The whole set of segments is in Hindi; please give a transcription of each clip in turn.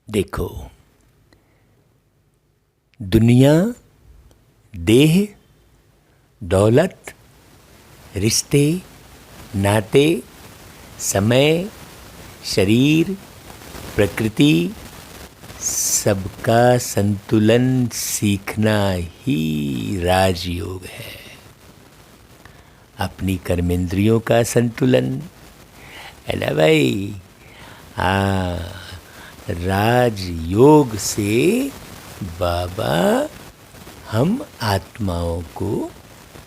देखो, दुनिया, देह, दौलत, रिश्ते, नाते, समय, शरीर, प्रकृति, सबका संतुलन सीखना ही राजयोग है। अपनी कर्मेंद्रियों का संतुलन है ना भाई। हाँ, राजयोग से बाबा हम आत्माओं को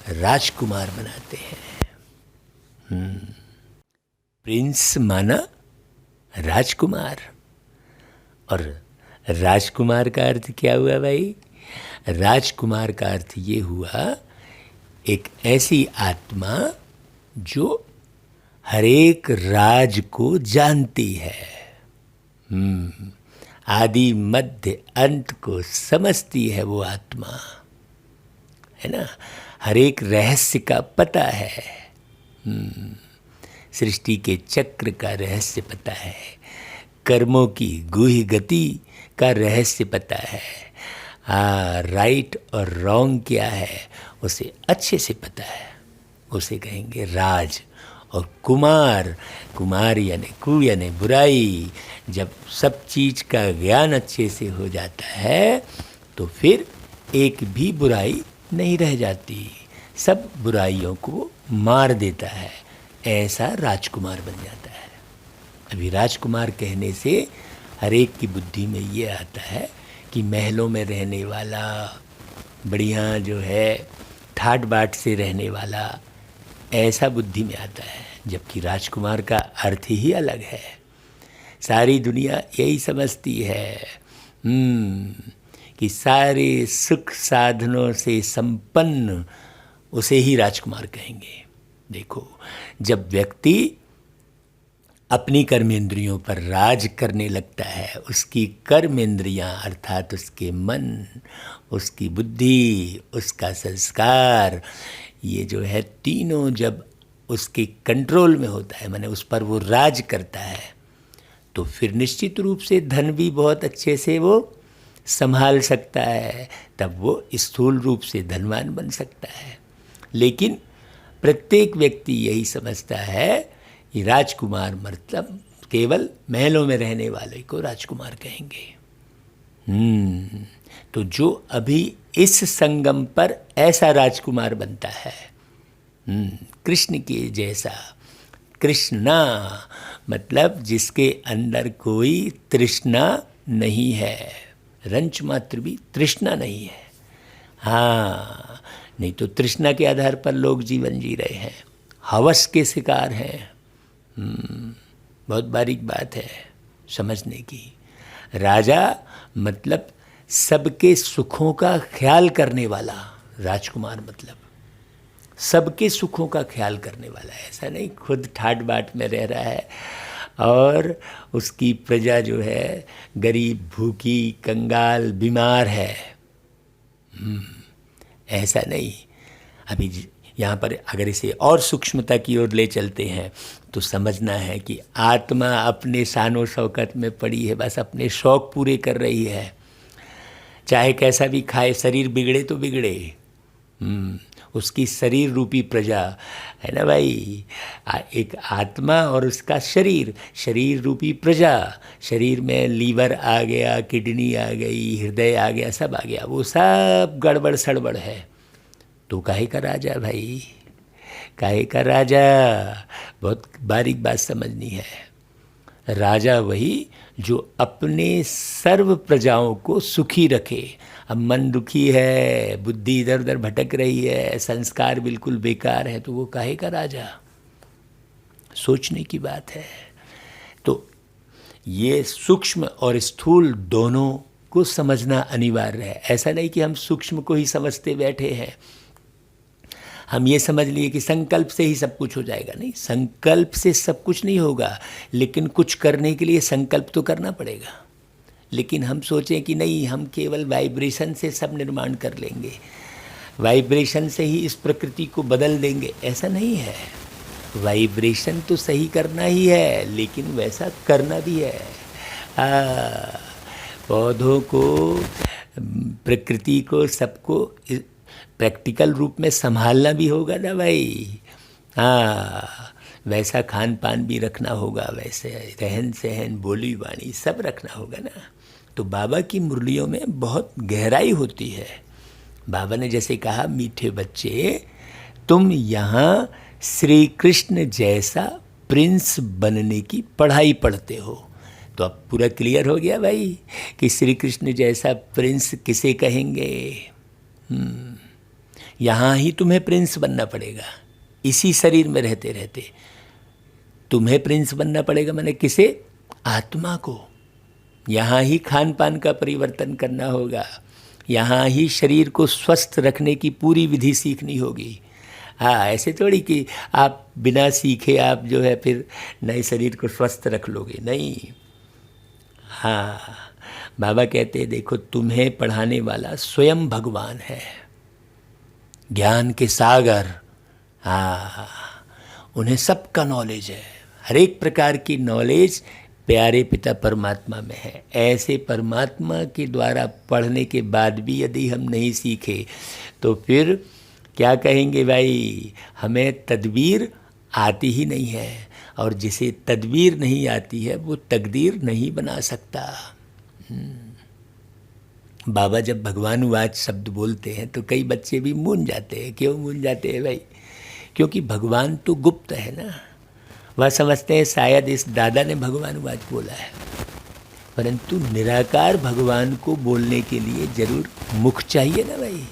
राजकुमार बनाते हैं। प्रिंस माना राजकुमार। और राजकुमार का अर्थ क्या हुआ भाई? राजकुमार का अर्थ ये हुआ एक ऐसी आत्मा जो हर एक राज को जानती है, आदि मध्य अंत को समझती है वो आत्मा, है ना। हर एक रहस्य का पता है, सृष्टि के चक्र का रहस्य पता है, कर्मों की गूढ़ गति का रहस्य पता है। राइट और रॉन्ग क्या है उसे अच्छे से पता है, उसे कहेंगे राज। और कुमार, कुमार यानी कु यानी बुराई। जब सब चीज़ का ज्ञान अच्छे से हो जाता है तो फिर एक भी बुराई नहीं रह जाती, सब बुराइयों को मार देता है, ऐसा राजकुमार बन जाता है। अभी राजकुमार कहने से हर एक की बुद्धि में ये आता है कि महलों में रहने वाला, बढ़िया जो है ठाट बाट से रहने वाला, ऐसा बुद्धि में आता है। जबकि राजकुमार का अर्थ ही अलग है। सारी दुनिया यही समझती है कि सारे सुख साधनों से संपन्न उसे ही राजकुमार कहेंगे। देखो, जब व्यक्ति अपनी कर्मेंद्रियों पर राज करने लगता है, उसकी कर्मेंद्रियां अर्थात उसके मन, उसकी बुद्धि, उसका संस्कार, ये जो है तीनों जब उसके कंट्रोल में होता है, माने उस पर वो राज करता है, तो फिर निश्चित रूप से धन भी बहुत अच्छे से वो संभाल सकता है, तब वो स्थूल रूप से धनवान बन सकता है। लेकिन प्रत्येक व्यक्ति यही समझता है कि राजकुमार मतलब केवल महलों में रहने वाले को राजकुमार कहेंगे। तो जो अभी इस संगम पर ऐसा राजकुमार बनता है, कृष्ण के जैसा, कृष्णा मतलब जिसके अंदर कोई तृष्णा नहीं है, रंच मात्र भी तृष्णा नहीं है। हाँ, नहीं तो तृष्णा के आधार पर लोग जीवन जी रहे हैं, हवस के शिकार हैं। बहुत बारीक बात है समझने की। राजा मतलब सबके सुखों का ख्याल करने वाला, राजकुमार मतलब सबके सुखों का ख्याल करने वाला है। ऐसा नहीं खुद ठाट बाट में रह रहा है और उसकी प्रजा जो है गरीब, भूखी, कंगाल, बीमार है, ऐसा नहीं। अभी यहाँ पर अगर इसे और सूक्ष्मता की ओर ले चलते हैं तो समझना है कि आत्मा अपने शानो शौकत में पड़ी है, बस अपने शौक पूरे कर रही है, चाहे कैसा भी खाए, शरीर बिगड़े तो बिगड़े। उसकी शरीर रूपी प्रजा है ना भाई, एक आत्मा और उसका शरीर, शरीर रूपी प्रजा। शरीर में लीवर आ गया, किडनी आ गई, हृदय आ गया, सब आ गया, वो सब गड़बड़ सड़बड़ है। तो काहे का राजा भाई, काहे का राजा? बहुत बारीक बात समझनी है। राजा वही जो अपने सर्व प्रजाओं को सुखी रखे। अब मन दुखी है, बुद्धि इधर उधर भटक रही है, संस्कार बिल्कुल बेकार है, तो वो काहे का राजा? सोचने की बात है। तो ये सूक्ष्म और स्थूल दोनों को समझना अनिवार्य है। ऐसा नहीं कि हम सूक्ष्म को ही समझते बैठे हैं, हम ये समझ लिए कि संकल्प से ही सब कुछ हो जाएगा। नहीं, संकल्प से सब कुछ नहीं होगा, लेकिन कुछ करने के लिए संकल्प तो करना पड़ेगा। लेकिन हम सोचें कि नहीं, हम केवल वाइब्रेशन से सब निर्माण कर लेंगे, वाइब्रेशन से ही इस प्रकृति को बदल देंगे, ऐसा नहीं है। वाइब्रेशन तो सही करना ही है, लेकिन वैसा करना भी है। पौधों को, प्रकृति को, सबको प्रैक्टिकल रूप में संभालना भी होगा ना भाई। हाँ, वैसा खान पान भी रखना होगा, वैसे रहन सहन, बोली वाणी सब रखना होगा ना। तो बाबा की मुरलियों में बहुत गहराई होती है। बाबा ने जैसे कहा, मीठे बच्चे तुम यहाँ श्री कृष्ण जैसा प्रिंस बनने की पढ़ाई पढ़ते हो। तो अब पूरा क्लियर हो गया भाई कि श्री कृष्ण जैसा प्रिंस किसे कहेंगे। यहाँ ही तुम्हें प्रिंस बनना पड़ेगा, इसी शरीर में रहते रहते तुम्हें प्रिंस बनना पड़ेगा। माने किसे? आत्मा को। यहाँ ही खान पान का परिवर्तन करना होगा, यहाँ ही शरीर को स्वस्थ रखने की पूरी विधि सीखनी होगी। हाँ, ऐसे थोड़ी कि आप बिना सीखे आप जो है फिर नए शरीर को स्वस्थ रख लोगे, नहीं। हाँ, बाबा कहते हैं देखो तुम्हें पढ़ाने वाला स्वयं भगवान है, ज्ञान के सागर। हाँ, उन्हें सबका नॉलेज है, हर एक प्रकार की नॉलेज प्यारे पिता परमात्मा में है। ऐसे परमात्मा के द्वारा पढ़ने के बाद भी यदि हम नहीं सीखे तो फिर क्या कहेंगे भाई, हमें तदबीर आती ही नहीं है, और जिसे तदबीर नहीं आती है वो तकदीर नहीं बना सकता। बाबा जब भगवानुवाच शब्द बोलते हैं तो कई बच्चे भी मूंझ जाते हैं। क्यों मूंझ जाते हैं भाई? क्योंकि भगवान तो गुप्त है ना। वह समझते हैं शायद इस दादा ने भगवानुवाच बोला है, परंतु निराकार भगवान को बोलने के लिए जरूर मुख चाहिए ना भाई।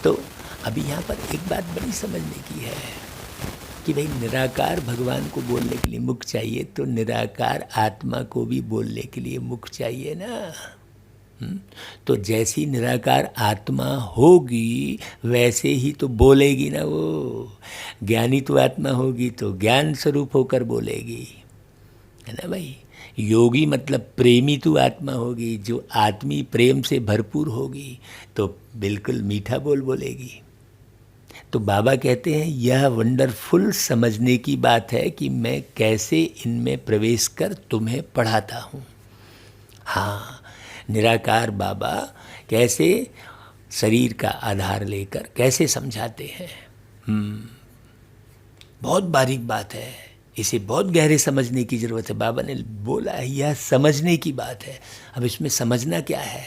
तो अभी यहाँ पर एक बात बड़ी समझने की है कि भाई निराकार भगवान को बोलने के लिए मुख चाहिए, तो निराकार आत्मा को भी बोलने के लिए मुख चाहिए ना। तो जैसी निराकार आत्मा होगी वैसे ही तो बोलेगी ना वो। ज्ञानी तो आत्मा होगी तो ज्ञान स्वरूप होकर बोलेगी, है ना भाई। योगी मतलब प्रेमी तो आत्मा होगी, जो आत्मी प्रेम से भरपूर होगी तो बिल्कुल मीठा बोल बोलेगी। तो बाबा कहते हैं यह वंडरफुल समझने की बात है कि मैं कैसे इनमें प्रवेश कर तुम्हें पढ़ाता हूँ। हाँ, निराकार बाबा कैसे शरीर का आधार लेकर कैसे समझाते हैं। बहुत बारीक बात है, इसे बहुत गहरे समझने की ज़रूरत है। बाबा ने बोला है यह समझने की बात है, अब इसमें समझना क्या है।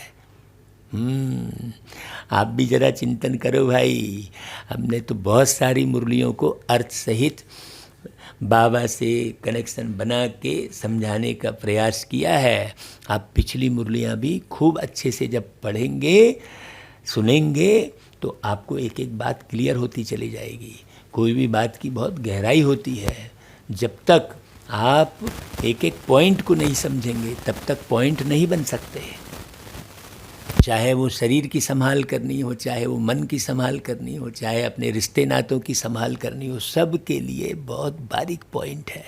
आप भी ज़रा चिंतन करो भाई। हमने तो बहुत सारी मुरलियों को अर्थ सहित बाबा से कनेक्शन बना के समझाने का प्रयास किया है। आप पिछली मुरलियाँ भी खूब अच्छे से जब पढ़ेंगे सुनेंगे तो आपको एक एक बात क्लियर होती चली जाएगी। कोई भी बात की बहुत गहराई होती है, जब तक आप एक एक पॉइंट को नहीं समझेंगे तब तक पॉइंट नहीं बन सकते। चाहे वो शरीर की संभाल करनी हो, चाहे वो मन की संभाल करनी हो, चाहे अपने रिश्ते नातों की संभाल करनी हो, सब के लिए बहुत बारीक पॉइंट है।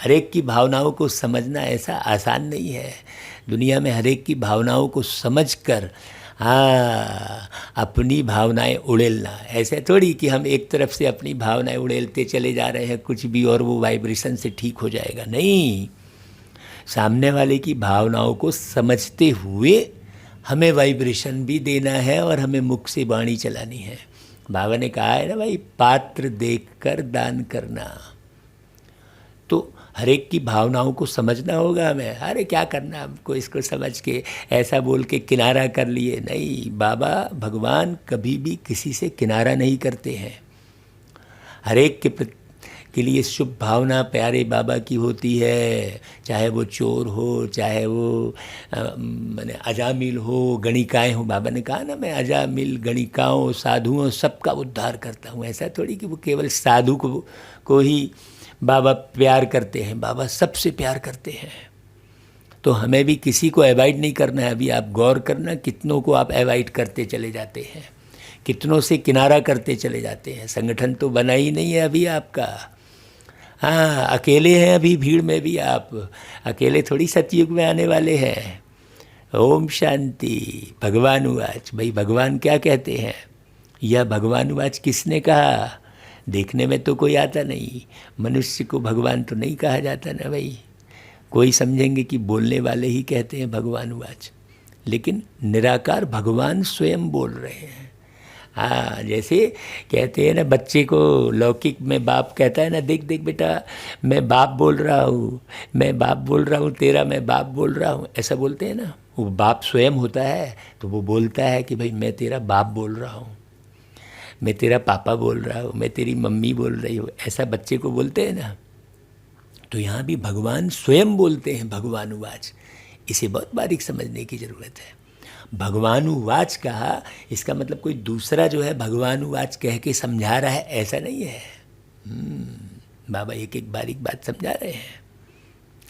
हर एक की भावनाओं को समझना ऐसा आसान नहीं है। दुनिया में हर एक की भावनाओं को समझकर अपनी भावनाएं उड़ेलना, ऐसे थोड़ी कि हम एक तरफ से अपनी भावनाएं उड़ेलते चले जा रहे हैं कुछ भी और वो वाइब्रेशन से ठीक हो जाएगा, नहीं। सामने वाले की भावनाओं को समझते हुए हमें वाइब्रेशन भी देना है और हमें मुख से वाणी चलानी है। बाबा ने कहा है ना भाई, पात्र देखकर दान करना। तो हर एक की भावनाओं को समझना होगा हमें। अरे क्या करना हमको, इसको समझ के ऐसा बोल के किनारा कर लिए, नहीं। बाबा भगवान कभी भी किसी से किनारा नहीं करते हैं। हर एक के लिए शुभ भावना प्यारे बाबा की होती है, चाहे वो चोर हो, चाहे वो माने अजामिल हो, गणिकाएँ हो। बाबा ने कहा ना, मैं अजामिल गणिकाओं साधुओं सबका उद्धार करता हूँ। ऐसा थोड़ी कि वो केवल साधु को ही बाबा प्यार करते हैं, बाबा सबसे प्यार करते हैं। तो हमें भी किसी को अवॉइड नहीं करना है। अभी आप गौर करना, कितनों को आप अवॉइड करते चले जाते हैं, कितनों से किनारा करते चले जाते हैं। संगठन तो बना ही नहीं है अभी आपका। हाँ, अकेले हैं अभी भीड़ में भी। आप अकेले थोड़ी सतयुग में आने वाले हैं। ओम शांति। भगवानुवाच। भाई भगवान क्या कहते हैं? यह भगवानुवाच किसने कहा? देखने में तो कोई आता नहीं। मनुष्य को भगवान तो नहीं कहा जाता ना भाई। कोई समझेंगे कि बोलने वाले ही कहते हैं भगवान उवाच, लेकिन निराकार भगवान स्वयं बोल रहे हैं। हाँ, जैसे कहते हैं ना बच्चे को लौकिक में बाप कहता है ना, देख देख बेटा मैं बाप बोल रहा हूँ, मैं बाप बोल रहा हूँ तेरा, मैं बाप बोल रहा हूँ, ऐसा बोलते हैं ना। वो बाप स्वयं होता है तो वो बोलता है कि भाई मैं तेरा बाप बोल रहा हूँ, मैं तेरा पापा बोल रहा हूँ, मैं तेरी मम्मी बोल रही हूँ, ऐसा बच्चे को बोलते हैं ना। तो यहाँ भी भगवान स्वयं बोलते हैं भगवान उवाच। इसे बहुत बारीक समझने की ज़रूरत है। भगवान उवाच कहा, इसका मतलब कोई दूसरा जो है भगवान उवाच कह के समझा रहा है, ऐसा नहीं है। बाबा एक एक बारीक बात समझा रहे हैं।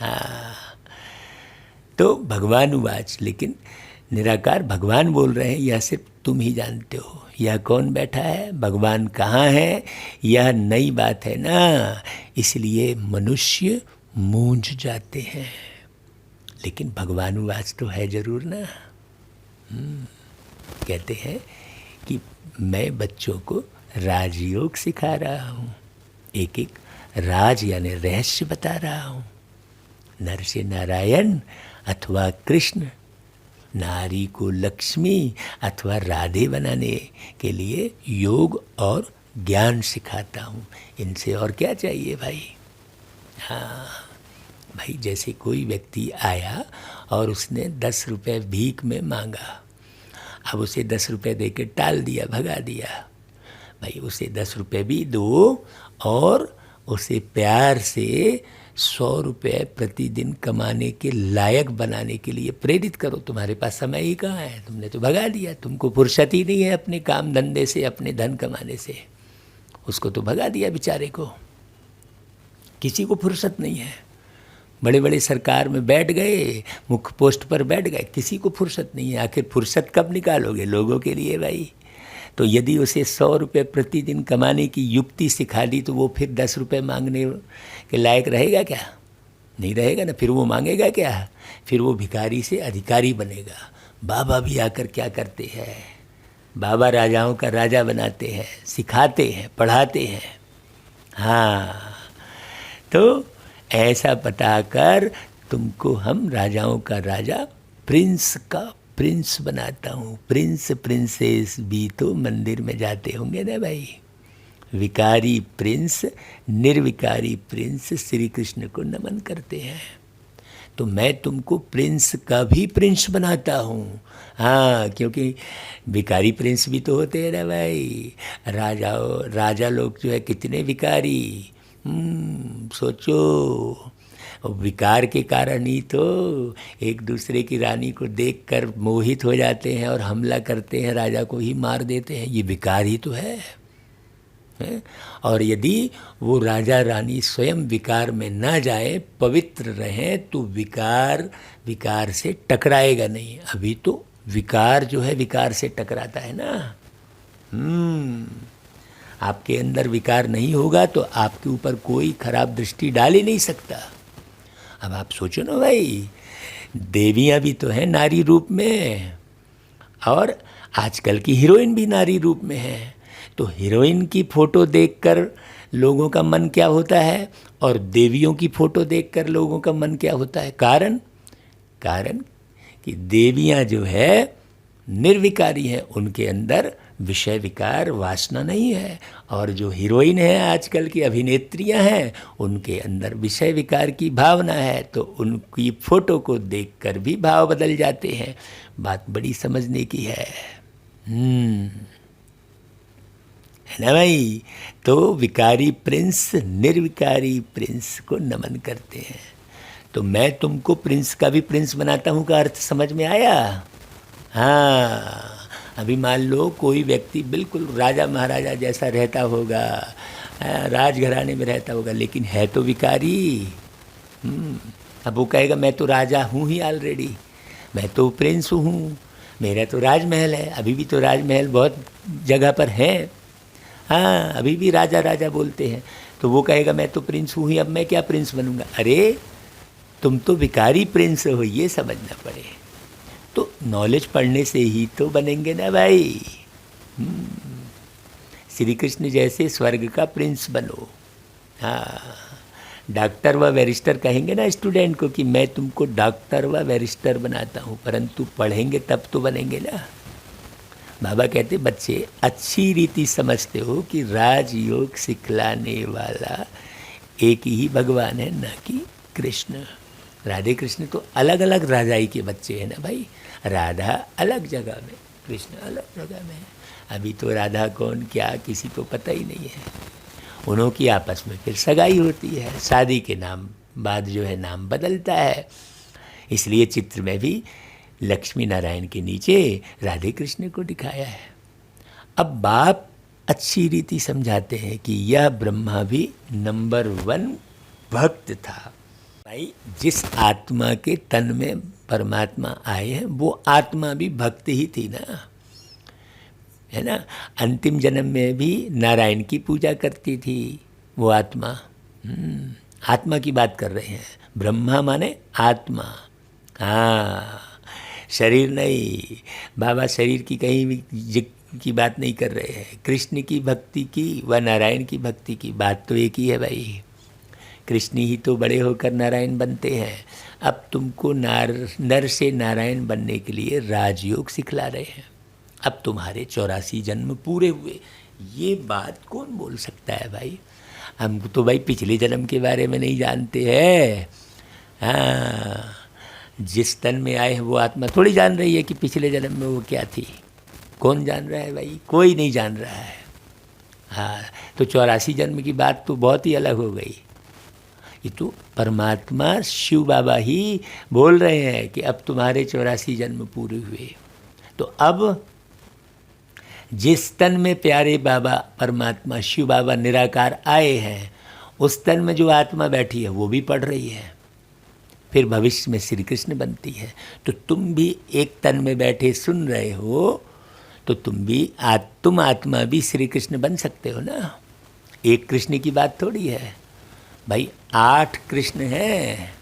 हाँ, तो भगवान उवाच, लेकिन निराकार भगवान बोल रहे हैं, यह सिर्फ तुम ही जानते हो। यह कौन बैठा है, भगवान कहाँ है, यह नई बात है ना, इसलिए मनुष्य मूंझ जाते हैं। लेकिन भगवान उवाच तो है जरूर ना। कहते हैं कि मैं बच्चों को राजयोग सिखा रहा हूँ, एक एक राज यानी रहस्य बता रहा हूँ। नर से नारायण अथवा कृष्ण, नारी को लक्ष्मी अथवा राधे बनाने के लिए योग और ज्ञान सिखाता हूँ। इनसे और क्या चाहिए भाई। हाँ भाई, जैसे कोई व्यक्ति आया और उसने 10 रुपये भीख में मांगा, अब उसे 10 रुपये दे के टाल दिया, भगा दिया। भाई उसे 10 रुपये भी दो और उसे प्यार से 100 रुपये प्रतिदिन कमाने के लायक बनाने के लिए प्रेरित करो। तुम्हारे पास समय ही कहाँ है, तुमने तो भगा दिया, तुमको फुर्सत ही नहीं है अपने काम धंधे से, अपने धन कमाने से। उसको तो भगा दिया बेचारे को, किसी को फुर्सत नहीं है। बड़े बड़े सरकार में बैठ गए, मुख्य पोस्ट पर बैठ गए, किसी को फुर्सत नहीं है। आखिर फुर्सत कब निकालोगे लोगों के लिए भाई। तो यदि उसे 100 रुपये प्रतिदिन कमाने की युक्ति सिखा दी तो वो फिर 10 रुपये मांगने के लायक रहेगा क्या? नहीं रहेगा ना। फिर वो मांगेगा क्या? फिर वो भिखारी से अधिकारी बनेगा। बाबा भी आकर क्या करते हैं, बाबा राजाओं का राजा बनाते हैं, सिखाते हैं, पढ़ाते हैं। हाँ, तो ऐसा बताकर तुमको हम राजाओं का राजा, प्रिंस का प्रिंस बनाता हूँ। प्रिंस प्रिंसेस भी तो मंदिर में जाते होंगे ना भाई। विकारी प्रिंस, निर्विकारी प्रिंस श्री कृष्ण को नमन करते हैं। तो मैं तुमको प्रिंस का भी प्रिंस बनाता हूँ। हाँ, क्योंकि विकारी प्रिंस भी तो होते हैं ना भाई। राजा लोग जो है कितने विकारी। सोचो, विकार के कारण ही तो एक दूसरे की रानी को देखकर मोहित हो जाते हैं और हमला करते हैं, राजा को ही मार देते हैं। ये विकार ही तो है। और यदि वो राजा रानी स्वयं विकार में ना जाए, पवित्र रहें, तो विकार से टकराएगा नहीं। अभी तो विकार जो है विकार से टकराता है ना। आपके अंदर विकार नहीं होगा तो आपके ऊपर कोई खराब दृष्टि डाल ही नहीं सकता। अब आप सोचो ना भाई, देवियाँ भी तो हैं नारी रूप में, और आजकल की हीरोइन भी नारी रूप में है। तो हीरोइन की फ़ोटो देखकर लोगों का मन क्या होता है और देवियों की फ़ोटो देखकर लोगों का मन क्या होता है? कारण कि देवियाँ जो है निर्विकारी हैं, उनके अंदर विषय विकार वासना नहीं है। और जो हीरोइन है आजकल की अभिनेत्रियां हैं, उनके अंदर विषय विकार की भावना है। तो उनकी फ़ोटो को देखकर भी भाव बदल जाते हैं। बात बड़ी समझने की है ना भाई। तो विकारी प्रिंस निर्विकारी प्रिंस को नमन करते हैं। तो मैं तुमको प्रिंस का भी प्रिंस बनाता हूँ का अर्थ समझ में आया? हाँ, अभी मान लो कोई व्यक्ति बिल्कुल राजा महाराजा जैसा रहता होगा, राजघराने में रहता होगा, लेकिन है तो विकारी। अब वो कहेगा मैं तो राजा हूँ ही ऑलरेडी, मैं तो प्रिंस हूँ, मेरा तो राजमहल है। अभी भी तो राजमहल बहुत जगह पर है। हाँ, अभी भी राजा राजा बोलते हैं। तो वो कहेगा मैं तो प्रिंस हूँ ही, अब मैं क्या प्रिंस बनूंगा? अरे तुम तो विकारी प्रिंस हो, ये समझना पड़े। तो नॉलेज पढ़ने से ही तो बनेंगे ना भाई। श्री कृष्ण जैसे स्वर्ग का प्रिंस बनो। हाँ, डॉक्टर व बैरिस्टर कहेंगे ना स्टूडेंट को कि मैं तुमको डॉक्टर व बैरिस्टर बनाता हूँ, परंतु पढ़ेंगे तब तो बनेंगे ना। बाबा कहते बच्चे अच्छी रीति समझते हो कि राजयोग सिखलाने वाला एक ही भगवान है, न कि कृष्ण। राधे कृष्ण तो अलग अलग राजाई के बच्चे हैं ना भाई। राधा अलग जगह में, कृष्ण अलग जगह में है। अभी तो राधा कौन क्या किसी को पता ही नहीं है। उन्हों की आपस में फिर सगाई होती है, शादी के नाम बाद जो है नाम बदलता है। इसलिए चित्र में भी लक्ष्मी नारायण के नीचे राधे कृष्ण को दिखाया है। अब बाप अच्छी रीति समझाते हैं कि यह ब्रह्मा भी नंबर 1 भक्त था। भाई जिस आत्मा के तन में परमात्मा आए हैं वो आत्मा भी भक्त ही थी ना, है ना। अंतिम जन्म में भी नारायण की पूजा करती थी वो आत्मा। आत्मा की बात कर रहे हैं। ब्रह्मा माने आत्मा, हाँ शरीर नहीं। बाबा शरीर की कहीं भी की बात नहीं कर रहे हैं। कृष्ण की भक्ति की व नारायण की भक्ति की बात तो एक ही है भाई। कृष्ण ही तो बड़े होकर नारायण बनते हैं। अब तुमको नर से नारायण बनने के लिए राजयोग सिखला रहे हैं। अब तुम्हारे 84 जन्म पूरे हुए। ये बात कौन बोल सकता है भाई। हम तो भाई पिछले जन्म के बारे में नहीं जानते हैं। हाँ, जिस तन में आए हैं वो आत्मा थोड़ी जान रही है कि पिछले जन्म में वो क्या थी। कौन जान रहा है भाई, कोई नहीं जान रहा है। हाँ, तो 84 जन्म की बात तो बहुत ही अलग हो गई। ये तो परमात्मा शिव बाबा ही बोल रहे हैं कि अब तुम्हारे 84 जन्म पूरे हुए। तो अब जिस तन में प्यारे बाबा परमात्मा शिव बाबा निराकार आए हैं, उस तन में जो आत्मा बैठी है वो भी पढ़ रही है। फिर भविष्य में श्री कृष्ण बनती है। तो तुम भी एक तन में बैठे सुन रहे हो, तो तुम आत्मा भी श्री कृष्ण बन सकते हो ना। एक कृष्ण की बात थोड़ी है भाई, 8 कृष्ण हैं।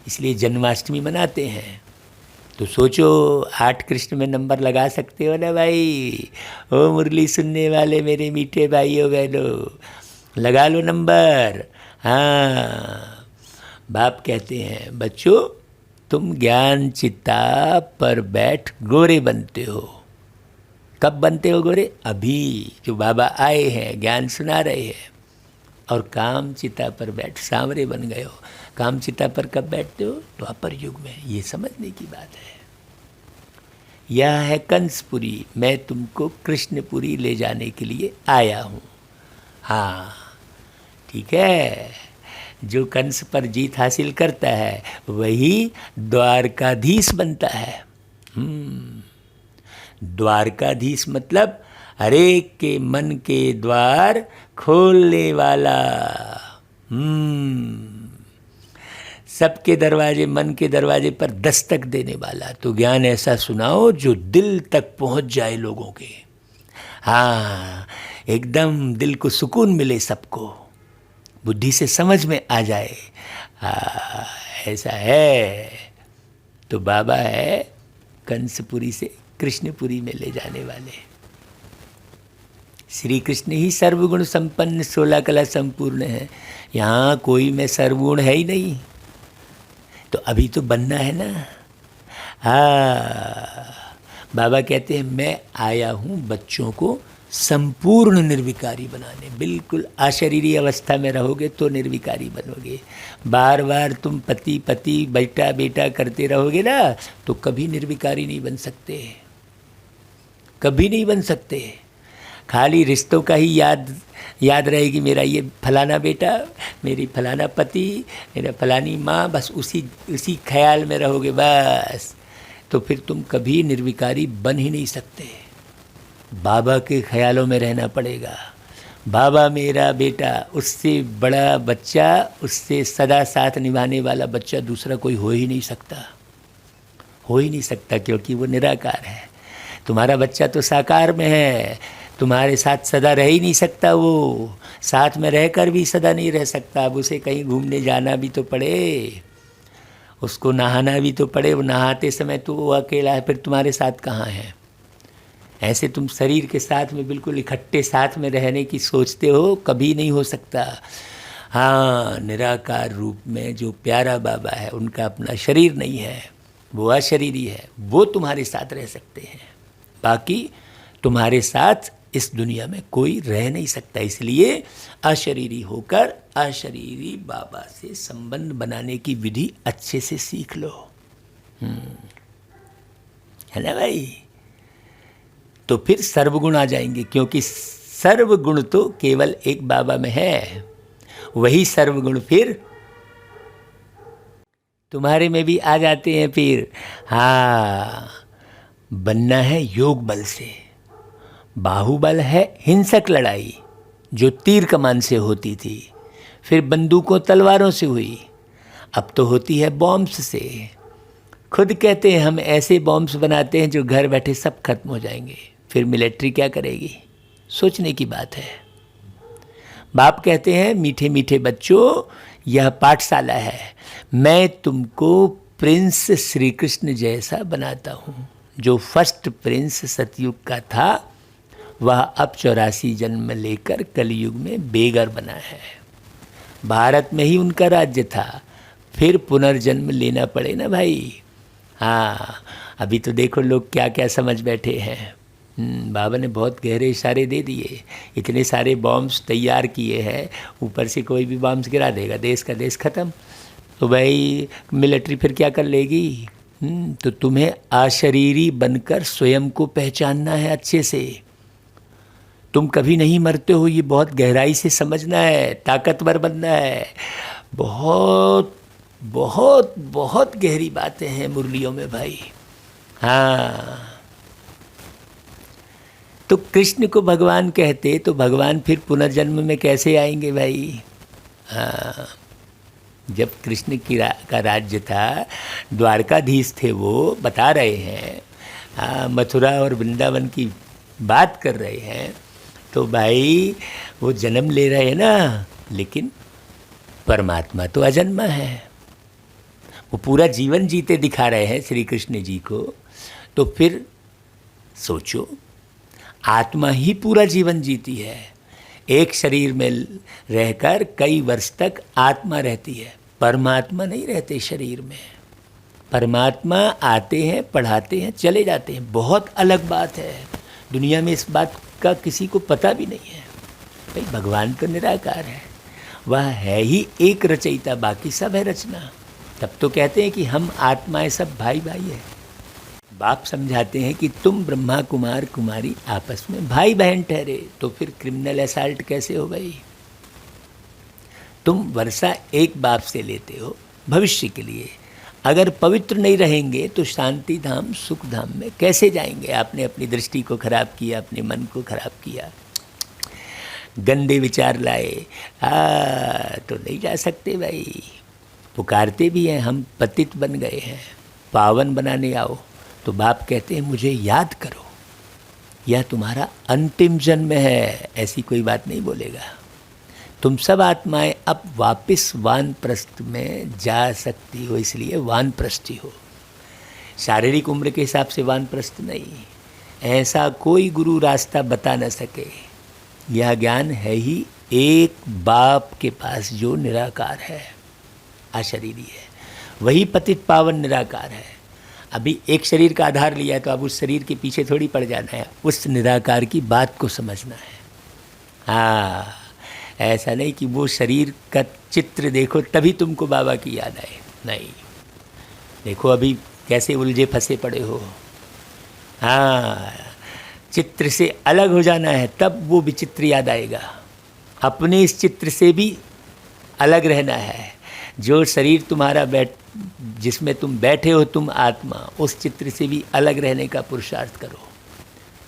इसलिए जन्माष्टमी मनाते हैं। तो सोचो 8 कृष्ण में नंबर लगा सकते हो ना भाई। ओ मुरली सुनने वाले मेरे मीठे भाइयों बहनों, लगा लो नंबर। हाँ, बाप कहते हैं बच्चों तुम ज्ञान चिता पर बैठ गोरे बनते हो। कब बनते हो गोरे? अभी जो बाबा आए हैं ज्ञान सुना रहे हैं। और काम चिता पर बैठ सांवरे बन गए हो। काम चिता पर कब बैठते हो? द्वापर युग में। ये समझने की बात है। यह है कंसपुरी, मैं तुमको कृष्णपुरी ले जाने के लिए आया हूँ। हाँ ठीक है, जो कंस पर जीत हासिल करता है वही द्वारकाधीश बनता है। द्वारकाधीश मतलब हरेक के मन के द्वार खोलने वाला। सबके दरवाजे, मन के दरवाजे पर दस्तक देने वाला। तो ज्ञान ऐसा सुनाओ जो दिल तक पहुंच जाए लोगों के। हाँ, एकदम दिल को सुकून मिले, सबको बुद्धि से समझ में आ जाए। हाँ, ऐसा है। तो बाबा है कंसपुरी से कृष्णपुरी में ले जाने वाले। श्री कृष्ण ही सर्वगुण संपन्न 16 कला संपूर्ण है। यहाँ कोई में सर्वगुण है ही नहीं। तो अभी तो बनना है ना। हाँ, बाबा कहते हैं मैं आया हूँ बच्चों को संपूर्ण निर्विकारी बनाने। बिल्कुल अशरीरी अवस्था में रहोगे तो निर्विकारी बनोगे। बार बार तुम पति पति बेटा बेटा करते रहोगे ना, तो कभी निर्विकारी नहीं बन सकते, कभी नहीं बन सकते। खाली रिश्तों का ही याद रहेगी, मेरा ये फलाना बेटा, मेरी फलाना पति, मेरा फलानी माँ, बस उसी ख्याल में रहोगे बस। तो फिर तुम कभी निर्विकारी बन ही नहीं सकते। बाबा के ख्यालों में रहना पड़ेगा। बाबा मेरा बेटा, उससे बड़ा बच्चा, उससे सदा साथ निभाने वाला बच्चा दूसरा कोई हो ही नहीं सकता, हो ही नहीं सकता, क्योंकि वो निराकार है। तुम्हारा बच्चा तो साकार में है, तुम्हारे साथ सदा रह ही नहीं सकता। वो साथ में रहकर भी सदा नहीं रह सकता। अब उसे कहीं घूमने जाना भी तो पड़े, उसको नहाना भी तो पड़े। वो नहाते समय तो वो अकेला है, फिर तुम्हारे साथ कहाँ है। ऐसे तुम शरीर के साथ में बिल्कुल इकट्ठे साथ में रहने की सोचते हो, कभी नहीं हो सकता। हाँ, निराकार रूप में जो प्यारा बाबा है, उनका अपना शरीर नहीं है, वो अशरीरी है, वो तुम्हारे साथ रह सकते हैं। बाकी तुम्हारे साथ इस दुनिया में कोई रह नहीं सकता। इसलिए अशरीरी होकर अशरीरी बाबा से संबंध बनाने की विधि अच्छे से सीख लो। है ना भाई? तो फिर सर्वगुण आ जाएंगे, क्योंकि सर्वगुण तो केवल एक बाबा में है। वही सर्वगुण फिर तुम्हारे में भी आ जाते हैं। फिर हाँ, बनना है योग बल से। बाहुबल है हिंसक लड़ाई, जो तीर कमान से होती थी, फिर बंदूकों तलवारों से हुई, अब तो होती है बॉम्ब्स से। खुद कहते हैं हम ऐसे बॉम्ब्स बनाते हैं जो घर बैठे सब खत्म हो जाएंगे। फिर मिलिट्री क्या करेगी? सोचने की बात है। बाप कहते हैं, मीठे मीठे बच्चों, यह पाठशाला है, मैं तुमको प्रिंस श्री कृष्ण जैसा बनाता हूँ। जो फर्स्ट प्रिंस सतयुग का था, वह अब 84 जन्म लेकर कलयुग में बेगर बना है। भारत में ही उनका राज्य था, फिर पुनर्जन्म लेना पड़े ना भाई। हाँ, अभी तो देखो लोग क्या क्या समझ बैठे हैं। बाबा ने बहुत गहरे इशारे दे दिए, इतने सारे बॉम्ब्स तैयार किए हैं, ऊपर से कोई भी बॉम्ब्स गिरा देगा, देश का देश ख़त्म। तो भाई मिलिट्री फिर क्या कर लेगी? तो तुम्हें अशरीरी बनकर स्वयं को पहचानना है अच्छे से। तुम कभी नहीं मरते हो, ये बहुत गहराई से समझना है, ताकतवर बनना है। बहुत बहुत बहुत गहरी बातें हैं मुरलियों में भाई। हाँ, तो कृष्ण को भगवान कहते तो भगवान फिर पुनर्जन्म में कैसे आएंगे भाई? हाँ, जब कृष्ण का राज्य था, द्वारकाधीश थे, वो बता रहे हैं। हाँ, मथुरा और वृंदावन की बात कर रहे हैं। तो भाई वो जन्म ले रहे हैं ना, लेकिन परमात्मा तो अजन्मा है। वो पूरा जीवन जीते दिखा रहे हैं श्री कृष्ण जी को। तो फिर सोचो, आत्मा ही पूरा जीवन जीती है। एक शरीर में रहकर कई वर्ष तक आत्मा रहती है, परमात्मा नहीं रहते शरीर में। परमात्मा आते हैं, पढ़ाते हैं, चले जाते हैं, बहुत अलग बात है। दुनिया में इस बात का किसी को पता भी नहीं है। भाई भगवान तो निराकार है, वह है ही एक रचयिता, बाकी सब है रचना। तब तो कहते हैं कि हम आत्माएं सब भाई भाई है। बाप समझाते हैं कि तुम ब्रह्मा कुमार कुमारी आपस में भाई बहन ठहरे, तो फिर क्रिमिनल असल्ट कैसे हो भाई? तुम वर्षा एक बाप से लेते हो भविष्य के लिए। अगर पवित्र नहीं रहेंगे तो शांति धाम सुख धाम में कैसे जाएंगे? आपने अपनी दृष्टि को खराब किया, अपने मन को खराब किया, गंदे विचार लाए, तो नहीं जा सकते भाई। पुकारते भी हैं, हम पतित बन गए हैं, पावन बनाने आओ। तो बाप कहते हैं मुझे याद करो, यह तुम्हारा अंतिम जन्म है। ऐसी कोई बात नहीं बोलेगा। तुम सब आत्माएं अब वापस वानप्रस्थ में जा सकती हो, इसलिए वानप्रस्थी हो। शारीरिक उम्र के हिसाब से वानप्रस्थ नहीं। ऐसा कोई गुरु रास्ता बता न सके। यह ज्ञान है ही एक बाप के पास जो निराकार है, अशरीरी है। वही पतित पावन निराकार है। अभी एक शरीर का आधार लिया है तो अब उस शरीर के पीछे थोड़ी पड़ जाना है, उस निराकार की बात को समझना है। हाँ, ऐसा नहीं कि वो शरीर का चित्र देखो तभी तुमको बाबा की याद आए, नहीं। देखो अभी कैसे उलझे फंसे पड़े हो। हाँ, चित्र से अलग हो जाना है, तब वो विचित्र याद आएगा। अपने इस चित्र से भी अलग रहना है। जो शरीर तुम्हारा जिसमें तुम बैठे हो, तुम आत्मा, उस चित्र से भी अलग रहने का पुरुषार्थ करो।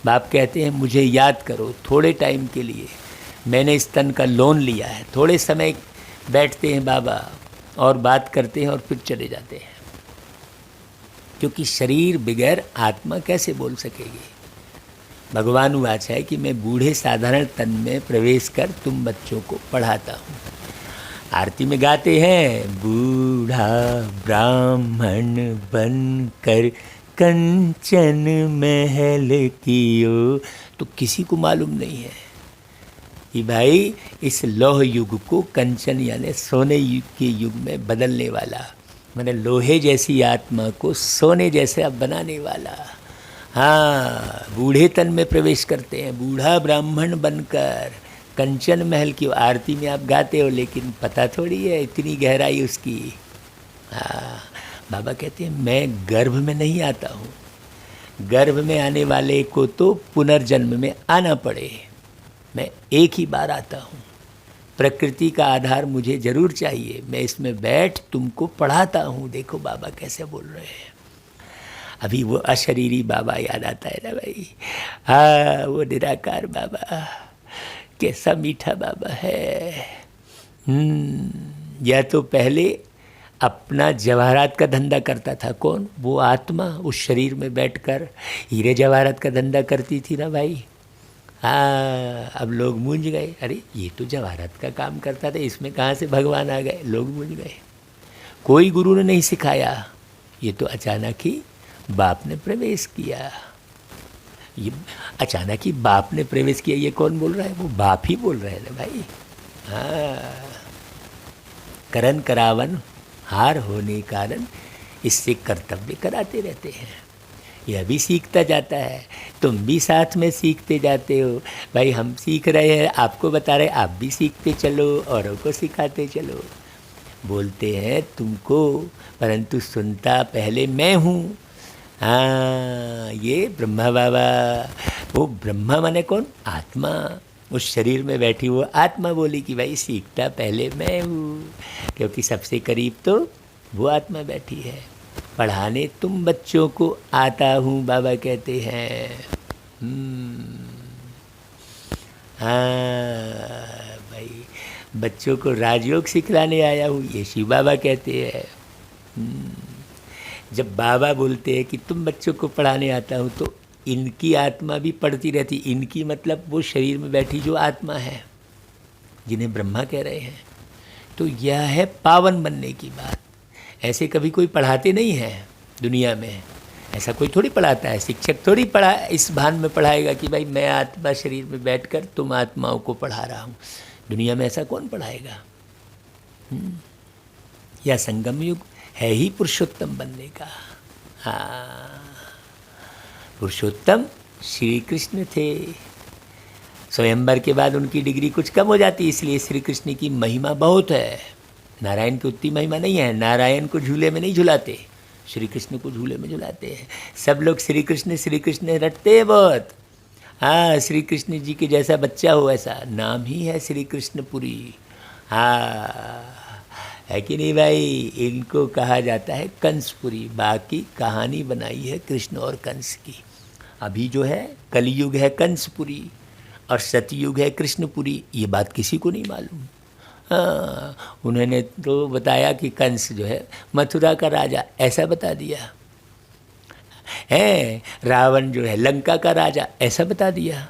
बाप कहते हैं मुझे याद करो, थोड़े टाइम के लिए मैंने इस तन का लोन लिया है। थोड़े समय बैठते हैं बाबा और बात करते हैं और फिर चले जाते हैं, क्योंकि शरीर बगैर आत्मा कैसे बोल सकेगी? भगवान वाच है कि मैं बूढ़े साधारण तन में प्रवेश कर तुम बच्चों को पढ़ाता हूँ। आरती में गाते हैं, बूढ़ा ब्राह्मण बनकर कंचन महल कियो। तो किसी को मालूम नहीं है कि भाई इस लौह युग को कंचन यानी सोने युग के युग में बदलने वाला, मैंने लोहे जैसी आत्मा को सोने जैसे अब बनाने वाला। हाँ, बूढ़े तन में प्रवेश करते हैं, बूढ़ा ब्राह्मण बनकर कंचन महल की आरती में आप गाते हो, लेकिन पता थोड़ी है इतनी गहराई उसकी। हाँ, बाबा कहते हैं मैं गर्भ में नहीं आता हूँ, गर्भ में आने वाले को तो पुनर्जन्म में आना पड़े, मैं एक ही बार आता हूँ, प्रकृति का आधार मुझे जरूर चाहिए, मैं इसमें बैठ तुमको पढ़ाता हूँ। देखो बाबा कैसे बोल रहे हैं। अभी वो अशरीरी बाबा याद आता है ना भाई। हाँ, वो निराकार बाबा कैसा मीठा बाबा है। या तो पहले अपना जवाहरात का धंधा करता था, कौन? वो आत्मा उस शरीर में बैठकर हीरे जवाहरात का धंधा करती थी ना भाई। हाँ, अब लोग मूंझ गए, अरे ये तो जवाहरात का काम करता था, इसमें कहाँ से भगवान आ गए? लोग मूंझ गए। कोई गुरु ने नहीं सिखाया, ये तो अचानक ही बाप ने प्रवेश किया। ये अचानक ही बाप ने प्रवेश किया, ये कौन बोल रहा है? वो बाप ही बोल रहे हैं ना भाई। हाँ, करन करावन हार होने कारण इससे कर्तव्य कराते रहते हैं। यह भी सीखता जाता है, तुम भी साथ में सीखते जाते हो भाई। हम सीख रहे हैं, आपको बता रहे, आप भी सीखते चलो, औरों को सिखाते चलो। बोलते हैं तुमको, परंतु सुनता पहले मैं हूँ। हाँ, ये ब्रह्मा बाबा, वो ब्रह्मा माने कौन? आत्मा, उस शरीर में बैठी वो आत्मा बोली कि भाई सीखता पहले मैं हूँ, क्योंकि सबसे करीब तो वो आत्मा बैठी है। पढ़ाने तुम बच्चों को आता हूँ, बाबा कहते हैं। हाँ भाई, बच्चों को राजयोग सिखलाने आया हूँ, ये शिव बाबा कहते हैं। जब बाबा बोलते हैं कि तुम बच्चों को पढ़ाने आता हूँ, तो इनकी आत्मा भी पढ़ती रहती। इनकी मतलब वो शरीर में बैठी जो आत्मा है, जिन्हें ब्रह्मा कह रहे हैं। तो यह है पावन बनने की बात। ऐसे कभी कोई पढ़ाते नहीं है दुनिया में, ऐसा कोई थोड़ी पढ़ाता है। शिक्षक थोड़ी पढ़ा इस भान में पढ़ाएगा कि भाई मैं आत्मा शरीर में बैठकर तुम आत्माओं को पढ़ा रहा हूँ। दुनिया में ऐसा कौन पढ़ाएगा? यह संगम युग है ही पुरुषोत्तम बनने का। हाँ, पुरुषोत्तम श्री कृष्ण थे। स्वयंवर के बाद उनकी डिग्री कुछ कम हो जाती, इसलिए श्री कृष्ण की महिमा बहुत है। नारायण की उतनी महिमा नहीं है। नारायण को झूले में नहीं झुलाते, श्री कृष्ण को झूले में झुलाते हैं। सब लोग श्री कृष्ण रटते हैं बहुत। हाँ, श्री कृष्ण जी के जैसा बच्चा हो, ऐसा नाम ही है श्री कृष्णपुरी। हाँ, है कि नहीं भाई? इनको कहा जाता है कंसपुरी। बाकी कहानी बनाई है कृष्ण और कंस की। अभी जो है कलयुग है कंसपुरी और सतयुग है कृष्णपुरी, ये बात किसी को नहीं मालूम। हाँ, उन्होंने तो बताया कि कंस जो है मथुरा का राजा, ऐसा बता दिया है। रावण जो है लंका का राजा, ऐसा बता दिया।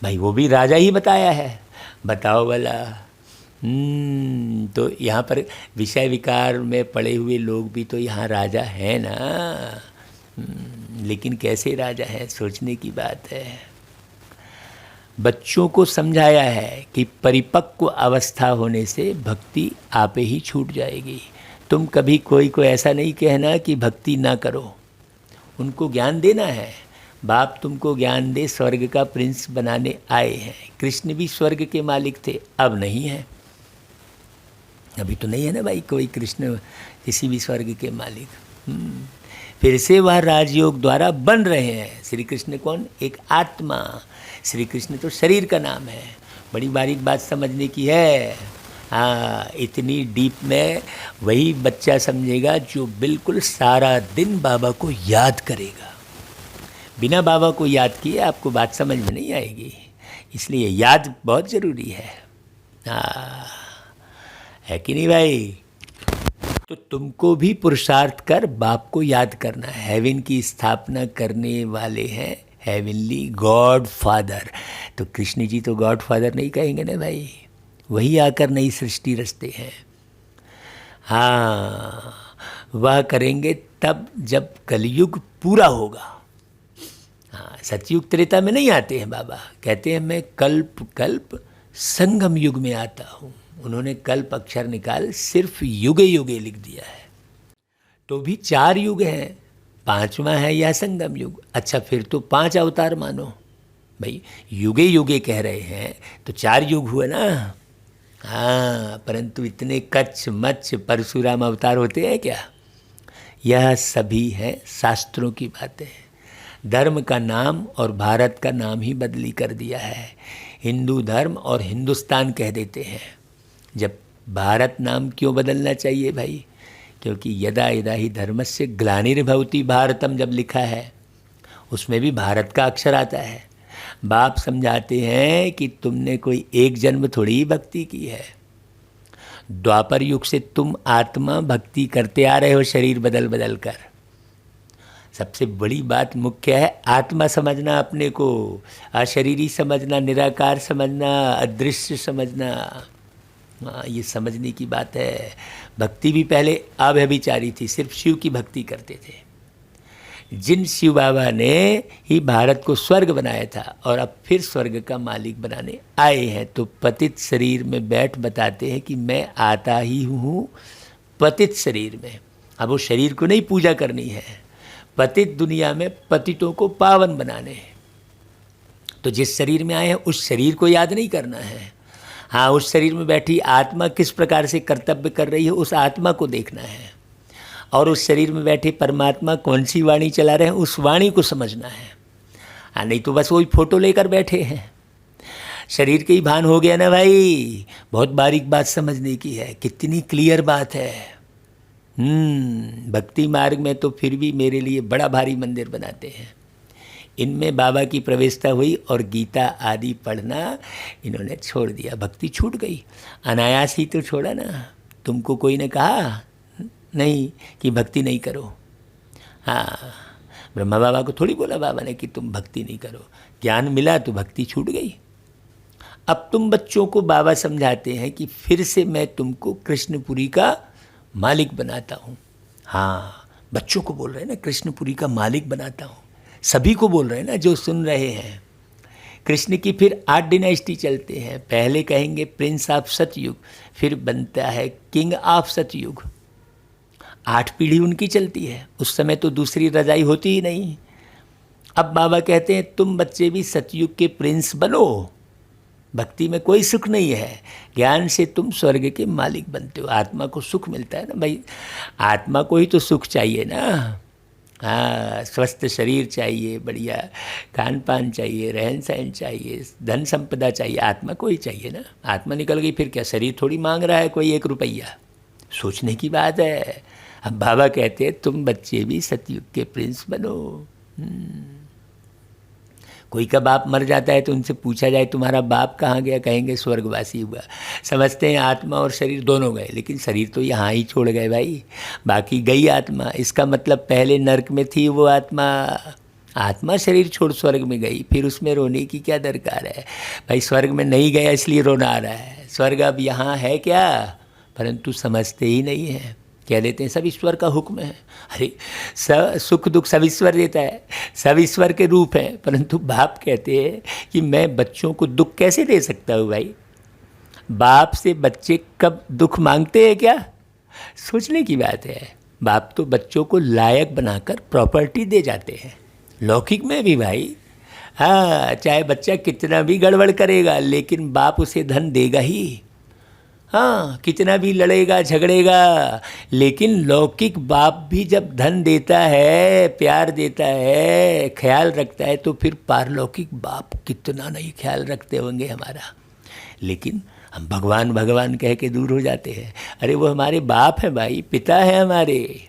भाई वो भी राजा ही बताया है, बताओ भला। तो यहाँ पर विषय विकार में पड़े हुए लोग भी तो यहाँ राजा हैं ना। लेकिन कैसे राजा हैं, सोचने की बात है। बच्चों को समझाया है कि परिपक्व अवस्था होने से भक्ति आपे ही छूट जाएगी। तुम कभी कोई को ऐसा नहीं कहना कि भक्ति ना करो, उनको ज्ञान देना है। बाप तुमको ज्ञान दे, स्वर्ग का प्रिंस बनाने आए हैं। कृष्ण भी स्वर्ग के मालिक थे, अब नहीं है। अभी तो नहीं है ना भाई कोई कृष्ण किसी भी स्वर्ग के मालिक। फिर से वह राजयोग द्वारा बन रहे हैं। श्री कृष्ण कौन? एक आत्मा। श्री कृष्ण तो शरीर का नाम है। बड़ी बारीक बात समझने की है। हाँ, इतनी डीप में वही बच्चा समझेगा जो बिल्कुल सारा दिन बाबा को याद करेगा। बिना बाबा को याद किए आपको बात समझ में नहीं आएगी, इसलिए याद बहुत ज़रूरी है। हाँ, है कि नहीं भाई? तो तुमको भी पुरुषार्थ कर बाप को याद करना है। हेवन की स्थापना करने वाले हैं हेवनली गॉड फादर। तो कृष्ण जी तो गॉड फादर नहीं कहेंगे ना भाई, वही आकर नई सृष्टि रचते हैं। हाँ, वह करेंगे तब जब कलयुग पूरा होगा। हाँ, सतयुग त्रेता में नहीं आते हैं बाबा, कहते हैं मैं कल्प कल्प संगम युग में आता हूँ। उन्होंने कल्प अक्षर निकाल सिर्फ युगे युगे लिख दिया है। तो भी 4 युग हैं, 5वां है यह संगम युग। अच्छा, फिर तो 5 अवतार मानो भाई, युगे युगे कह रहे हैं तो 4 युग हुए ना। हाँ, परंतु इतने कच्छ मच्छ परशुराम अवतार होते हैं क्या? यह सभी है शास्त्रों की बातें। धर्म का नाम और भारत का नाम ही बदली कर दिया है। हिंदू धर्म और हिंदुस्तान कह देते हैं। जब भारत नाम क्यों बदलना चाहिए भाई? क्योंकि यदा यदा ही धर्मस्य ग्लानिर्भवति भारतम जब लिखा है, उसमें भी भारत का अक्षर आता है। बाप समझाते हैं कि तुमने कोई एक जन्म थोड़ी ही भक्ति की है। द्वापर युग से तुम आत्मा भक्ति करते आ रहे हो, शरीर बदल बदल कर। सबसे बड़ी बात मुख्य है आत्मा समझना, अपने को अशरीरी समझना, निराकार समझना, अदृश्य समझना। ये समझने की बात है। भक्ति भी पहले अव्यभिचारी थी, सिर्फ शिव की भक्ति करते थे। जिन शिव बाबा ने ही भारत को स्वर्ग बनाया था और अब फिर स्वर्ग का मालिक बनाने आए हैं, तो पतित शरीर में बैठ बताते हैं कि मैं आता ही हूँ पतित शरीर में। अब वो शरीर को नहीं पूजा करनी है, पतित दुनिया में पतितों को पावन बनाने हैं। तो जिस शरीर में आए हैं उस शरीर को याद नहीं करना है। हाँ, उस शरीर में बैठी आत्मा किस प्रकार से कर्तव्य कर रही है, उस आत्मा को देखना है। और उस शरीर में बैठे परमात्मा कौन सी वाणी चला रहे हैं, उस वाणी को समझना है। हाँ, नहीं तो बस वही फोटो लेकर बैठे हैं। शरीर के ही भान हो गया ना भाई। बहुत बारीक बात समझने की है, कितनी क्लियर बात है। भक्ति मार्ग में तो फिर भी मेरे लिए बड़ा भारी मंदिर बनाते हैं। इनमें बाबा की प्रवेशता हुई और गीता आदि पढ़ना इन्होंने छोड़ दिया। भक्ति छूट गई, अनायास ही तो छोड़ा ना। तुमको कोई ने कहा नहीं कि भक्ति नहीं करो। हाँ, ब्रह्मा बाबा को थोड़ी बोला बाबा ने कि तुम भक्ति नहीं करो। ज्ञान मिला तो भक्ति छूट गई। अब तुम बच्चों को बाबा समझाते हैं कि फिर से मैं तुमको कृष्णपुरी का मालिक बनाता हूँ। हाँ, बच्चों को बोल रहे हैं ना, कृष्णपुरी का मालिक बनाता हूँ। सभी को बोल रहे हैं ना जो सुन रहे हैं। कृष्ण की फिर 8 डायनेस्टी चलते हैं। पहले कहेंगे प्रिंस ऑफ सतयुग, फिर बनता है किंग ऑफ सतयुग। 8 पीढ़ी उनकी चलती है। उस समय तो दूसरी रजाई होती ही नहीं। अब बाबा कहते हैं तुम बच्चे भी सतयुग के प्रिंस बनो। भक्ति में कोई सुख नहीं है, ज्ञान से तुम स्वर्ग के मालिक बनते हो। आत्मा को सुख मिलता है ना भाई, आत्मा को ही तो सुख चाहिए ना। हाँ, स्वस्थ शरीर चाहिए, बढ़िया खान पान चाहिए, रहन सहन चाहिए, धन संपदा चाहिए, आत्मा को ही चाहिए ना। आत्मा निकल गई फिर क्या, शरीर थोड़ी मांग रहा है कोई 1 रुपया। सोचने की बात है। अब बाबा कहते हैं तुम बच्चे भी सतयुग के प्रिंस बनो। कोई का बाप मर जाता है तो उनसे पूछा जाए तुम्हारा बाप कहाँ गया, कहेंगे स्वर्गवासी हुआ। समझते हैं आत्मा और शरीर दोनों गए, लेकिन शरीर तो यहाँ ही छोड़ गए भाई, बाकी गई आत्मा। इसका मतलब पहले नरक में थी वो आत्मा। आत्मा शरीर छोड़ स्वर्ग में गई, फिर उसमें रोने की क्या दरकार है भाई। स्वर्ग में नहीं गया इसलिए रोना आ रहा है। स्वर्ग अब यहाँ है क्या, परंतु समझते ही नहीं है। कह देते हैं सब ईश्वर का हुक्म है। अरे सुख दुख सब ईश्वर देता है, सब ईश्वर के रूप हैं। परंतु बाप कहते हैं कि मैं बच्चों को दुख कैसे दे सकता हूँ भाई। बाप से बच्चे कब दुख मांगते हैं क्या, सोचने की बात है। बाप तो बच्चों को लायक बनाकर प्रॉपर्टी दे जाते हैं। लौकिक में भी भाई, हाँ, चाहे बच्चा कितना भी गड़बड़ करेगा लेकिन बाप उसे धन देगा ही। हाँ, कितना भी लड़ेगा झगड़ेगा, लेकिन लौकिक बाप भी जब धन देता है, प्यार देता है, ख्याल रखता है, तो फिर पारलौकिक बाप कितना नहीं ख्याल रखते होंगे हमारा। लेकिन हम भगवान भगवान कह के दूर हो जाते हैं। अरे वो हमारे बाप हैं भाई, पिता है हमारे,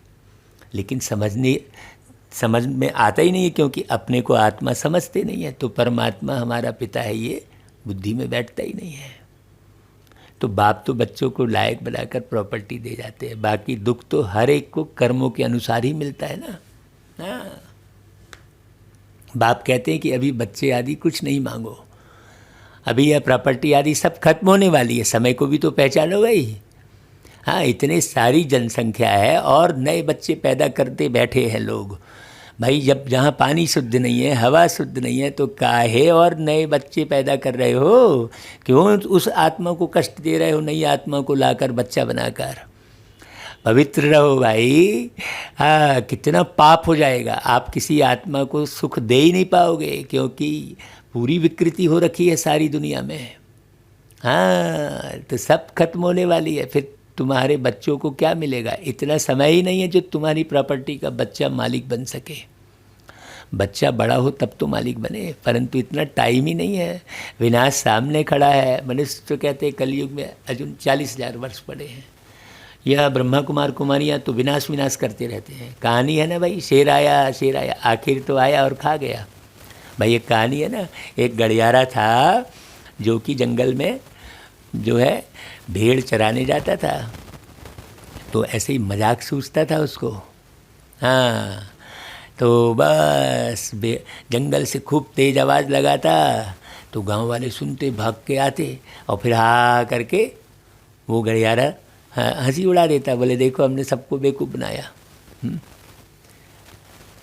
लेकिन समझ में आता ही नहीं है, क्योंकि अपने को आत्मा समझते नहीं है। तो परमात्मा हमारा पिता है ये बुद्धि में बैठता ही नहीं है। तो बाप तो बच्चों को लायक बनाकर प्रॉपर्टी दे जाते हैं। बाकी दुख तो हर एक को कर्मों के अनुसार ही मिलता है ना। हाँ, बाप कहते हैं कि अभी बच्चे आदि कुछ नहीं मांगो, अभी यह प्रॉपर्टी आदि सब खत्म होने वाली है, समय को भी तो पहचानो भाई। हाँ, इतने सारी जनसंख्या है और नए बच्चे पैदा करते बैठे हैं लोग। भाई जब जहाँ पानी शुद्ध नहीं है, हवा शुद्ध नहीं है, तो काहे और नए बच्चे पैदा कर रहे हो? क्यों उस आत्मा को कष्ट दे रहे हो नई आत्मा को लाकर बच्चा बनाकर? पवित्र रहो भाई। हाँ, कितना पाप हो जाएगा, आप किसी आत्मा को सुख दे ही नहीं पाओगे, क्योंकि पूरी विकृति हो रखी है सारी दुनिया में। हाँ, तो सब खत्म होने वाली है, फिर तुम्हारे बच्चों को क्या मिलेगा? इतना समय ही नहीं है जो तुम्हारी प्रॉपर्टी का बच्चा मालिक बन सके। बच्चा बड़ा हो तब तो मालिक बने, परंतु इतना टाइम ही नहीं है। विनाश सामने खड़ा है। मनुष्य तो कहते हैं कलयुग में अजून 40,000 वर्ष पड़े हैं। यह ब्रह्मा कुमार कुमारियाँ तो विनाश विनाश करते रहते हैं। कहानी है ना भाई, शेर आया शेर आया, आखिर तो आया और खा गया। भाई एक कहानी है ना, एक गड़ियारा था जो कि जंगल में जो है भेड़ चराने जाता था, तो ऐसे ही मजाक सूझता था उसको। हाँ, तो बस जंगल से खूब तेज़ आवाज़ लगाता, तो गांव वाले सुनते भाग के आते, और फिर हा करके वो गड़ियारा हंसी उड़ा देता, बोले देखो हमने सबको बेवकूफ़ बनाया।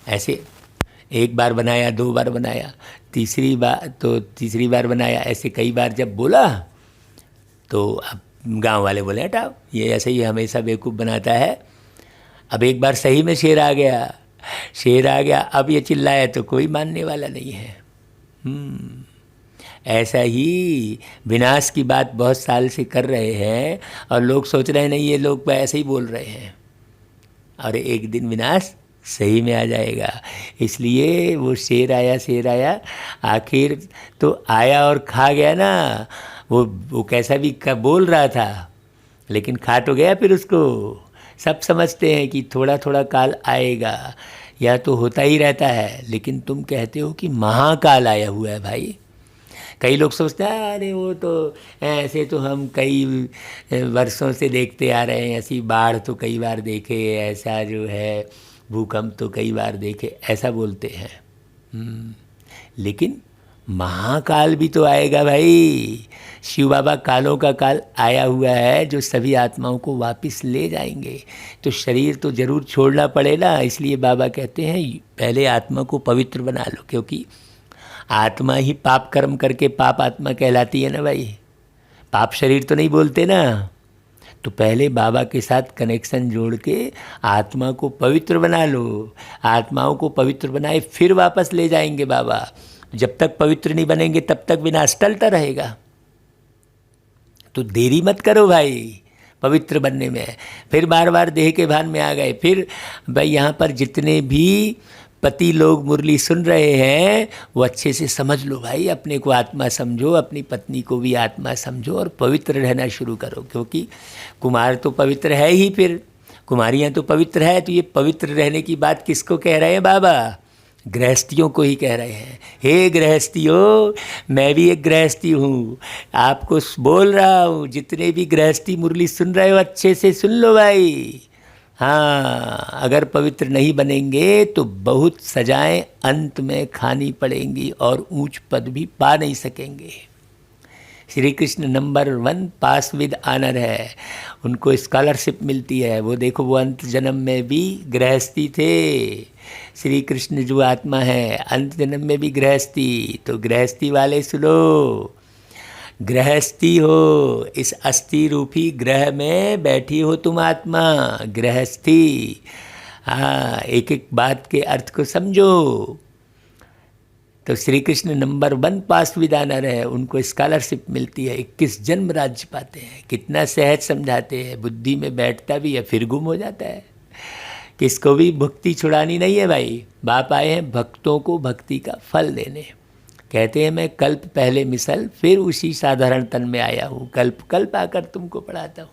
ऐसे एक बार बनाया, 2 बार बनाया, तीसरी बार बनाया, ऐसे कई बार जब बोला तो अब गांव वाले बोले हटाओ, ये ऐसे ही हमेशा बेवकूफ़ बनाता है। अब एक बार सही में शेर आ गया, अब ये चिल्लाया तो कोई मानने वाला नहीं है। ऐसा ही विनाश की बात बहुत साल से कर रहे हैं, और लोग सोच रहे हैं नहीं ये लोग ऐसे ही बोल रहे हैं, और एक दिन विनाश सही में आ जाएगा। इसलिए वो शेर आया, आखिर तो आया और खा गया ना। वो कैसा भी बोल रहा था, लेकिन खा तो गया फिर उसको। सब समझते हैं कि थोड़ा थोड़ा काल आएगा, या तो होता ही रहता है, लेकिन तुम कहते हो कि महाकाल आया हुआ है भाई। कई लोग सोचते हैं अरे वो तो ऐसे तो हम कई वर्षों से देखते आ रहे हैं, ऐसी बाढ़ तो कई बार देखे, ऐसा जो है भूकंप तो कई बार देखे, ऐसा बोलते हैं। लेकिन महाकाल भी तो आएगा भाई। शिव बाबा कालों का काल आया हुआ है, जो सभी आत्माओं को वापस ले जाएंगे। तो शरीर तो जरूर छोड़ना पड़ेगा, इसलिए बाबा कहते हैं पहले आत्मा को पवित्र बना लो, क्योंकि आत्मा ही पाप कर्म करके पाप आत्मा कहलाती है ना भाई। पाप शरीर तो नहीं बोलते ना। तो पहले बाबा के साथ कनेक्शन जोड़ के आत्मा को पवित्र बना लो। आत्माओं को पवित्र बनाए फिर वापस ले जाएंगे बाबा। जब तक पवित्र नहीं बनेंगे तब तक विनाश टलता रहेगा। तो देरी मत करो भाई पवित्र बनने में। फिर बार बार देह के भान में आ गए। फिर भाई यहाँ पर जितने भी पति लोग मुरली सुन रहे हैं वो अच्छे से समझ लो भाई, अपने को आत्मा समझो, अपनी पत्नी को भी आत्मा समझो और पवित्र रहना शुरू करो। क्योंकि कुमार तो पवित्र है ही, फिर कुमारियाँ तो पवित्र है। तो ये पवित्र रहने की बात किसको कह रहे हैं बाबा? गृहस्थियों को ही कह रहे हैं। हे गृहस्थियों, मैं भी एक गृहस्थी हूँ, आपको बोल रहा हूँ। जितने भी गृहस्थी मुरली सुन रहे हो अच्छे से सुन लो भाई। हाँ, अगर पवित्र नहीं बनेंगे तो बहुत सजाएं अंत में खानी पड़ेंगी और ऊंच पद भी पा नहीं सकेंगे। Shri Krishna number 1 pass with honour है, उनको स्कॉलरशिप मिलती है। वो देखो वो अंत जन्म में भी गृहस्थी थे। श्री कृष्ण जो आत्मा है अंत जन्म में भी गृहस्थी। तो गृहस्थी वाले सुनो, गृहस्थी हो, इस अस्थि रूपी ग्रह में बैठी हो तुम आत्मा, गृहस्थी। हाँ, एक एक बात के अर्थ को समझो। तो Shri Krishna number 1 pass with honour है, उनको स्कॉलरशिप मिलती है, 21 जन्म राज्य पाते हैं। कितना सहज समझाते हैं, बुद्धि में बैठता भी है फिर गुम हो जाता है। किसको भी भक्ति छुड़ानी नहीं है भाई। बाप आए हैं भक्तों को भक्ति का फल देने। कहते हैं मैं कल्प पहले मिसल फिर उसी साधारण तन में आया हूँ, कल्प कल्प आकर तुमको पढ़ाता हूँ।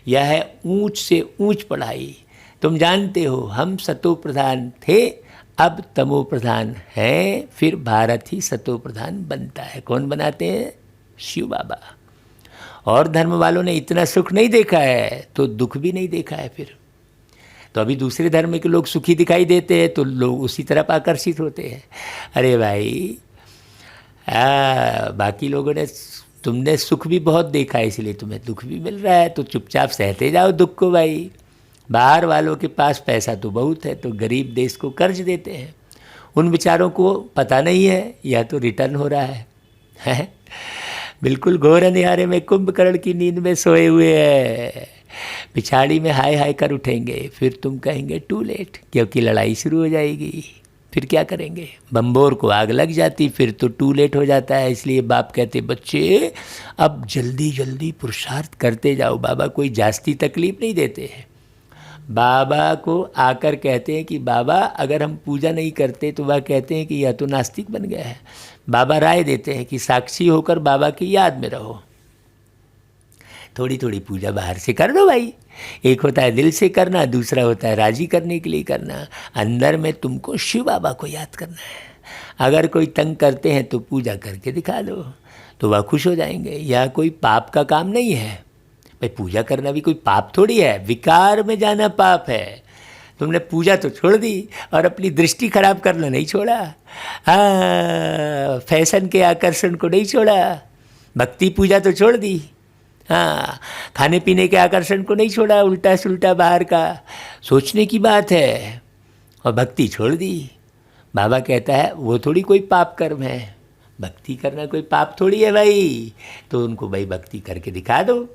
यह है ऊंच से ऊंच पढ़ाई। तुम जानते हो हम सतो प्रधान थे, अब तमो प्रधान है, फिर भारत ही सतो प्रधान बनता है। कौन बनाते हैं? शिव बाबा। और धर्म वालों ने इतना सुख नहीं देखा है तो दुख भी नहीं देखा है। फिर तो अभी दूसरे धर्म के लोग सुखी दिखाई देते हैं तो लोग उसी तरफ आकर्षित होते हैं। अरे भाई बाकी लोगों ने, तुमने सुख भी बहुत देखा है इसलिए तुम्हें दुख भी मिल रहा है, तो चुपचाप सहते जाओ दुख को भाई। बाहर वालों के पास पैसा तो बहुत है, तो गरीब देश को कर्ज देते हैं। उन बेचारों को पता नहीं है या तो रिटर्न हो रहा है? बिल्कुल घोर अंधियारे में कुंभकर्ण की नींद में सोए हुए हैं। पिछाड़ी में हाय हाय कर उठेंगे, फिर तुम कहेंगे टू लेट, क्योंकि लड़ाई शुरू हो जाएगी। फिर क्या करेंगे? बम्बोर को आग लग जाती, फिर तो टू लेट हो जाता है। इसलिए बाप कहते बच्चे अब जल्दी जल्दी पुरुषार्थ करते जाओ। बाबा कोई जास्ती तकलीफ नहीं देते हैं। बाबा को आकर कहते हैं कि बाबा अगर हम पूजा नहीं करते तो वह कहते हैं कि यह तो नास्तिक बन गया है। बाबा राय देते हैं कि साक्षी होकर बाबा की याद में रहो, थोड़ी थोड़ी पूजा बाहर से कर दो भाई। एक होता है दिल से करना, दूसरा होता है राजी करने के लिए करना। अंदर में तुमको शिव बाबा को याद करना है। अगर कोई तंग करते हैं तो पूजा करके दिखा दो, तो वह खुश हो जाएंगे। यह कोई पाप का काम नहीं है भाई, पूजा करना भी कोई पाप थोड़ी है। विकार में जाना पाप है। तुमने पूजा तो छोड़ दी और अपनी दृष्टि खराब करना नहीं छोड़ा। हाँ, फैशन के आकर्षण को नहीं छोड़ा। भक्ति पूजा तो छोड़ दी। हाँ, खाने पीने के आकर्षण को नहीं छोड़ा, उल्टा सुल्टा बाहर का सोचने की बात है, और भक्ति छोड़ दी। बाबा कहता है वो थोड़ी कोई पाप कर्म है, भक्ति करना कोई पाप थोड़ी है भाई। तो उनको भाई भक्ति करके दिखा दो।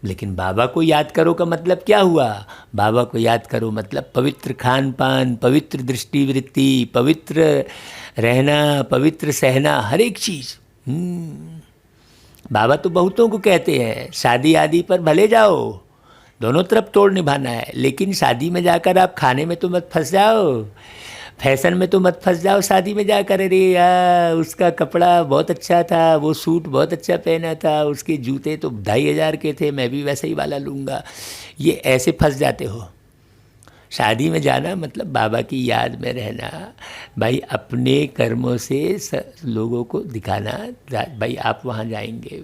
लेकिन बाबा को याद करो का मतलब क्या हुआ? बाबा को याद करो मतलब पवित्र खान पान, पवित्र दृष्टिवृत्ति, पवित्र रहना, पवित्र सहना, हर एक चीज़। बाबा तो बहुतों को कहते हैं शादी आदि पर भले जाओ, दोनों तरफ तोड़ निभाना है, लेकिन शादी में जाकर आप खाने में तो मत फंस जाओ, फैशन में तो मत फंस जाओ। शादी में जाकर अरे यार उसका कपड़ा बहुत अच्छा था, वो सूट बहुत अच्छा पहना था, उसके जूते तो 2500 के थे, मैं भी वैसे ही वाला लूँगा। ये ऐसे फंस जाते हो। शादी में जाना मतलब बाबा की याद में रहना भाई, अपने कर्मों से लोगों को दिखाना। भाई आप वहाँ जाएंगे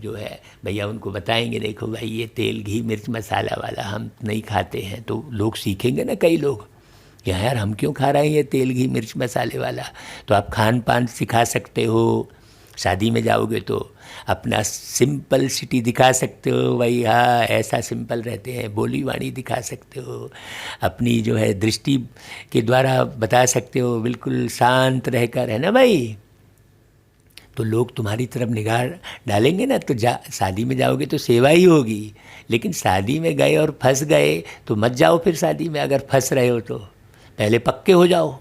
जो है भैया उनको बताएंगे देखो भाई ये तेल घी मिर्च मसाला वाला हम नहीं खाते हैं, तो लोग सीखेंगे ना। कई लोग यार हम क्यों खा रहे हैं ये तेल घी मिर्च मसाले वाला। तो आप खान पान सिखा सकते हो। शादी में जाओगे तो अपना सिंपल सिटी दिखा सकते हो भाई, हाँ ऐसा सिंपल रहते हैं। बोली वाणी दिखा सकते हो, अपनी जो है दृष्टि के द्वारा बता सकते हो, बिल्कुल शांत रहकर, है ना भाई। तो लोग तुम्हारी तरफ निगाह डालेंगे ना। तो शादी में जाओगे तो सेवा ही होगी। लेकिन शादी में गए और फंस गए तो मत जाओ फिर शादी में। अगर फंस रहे हो तो पहले पक्के हो जाओ,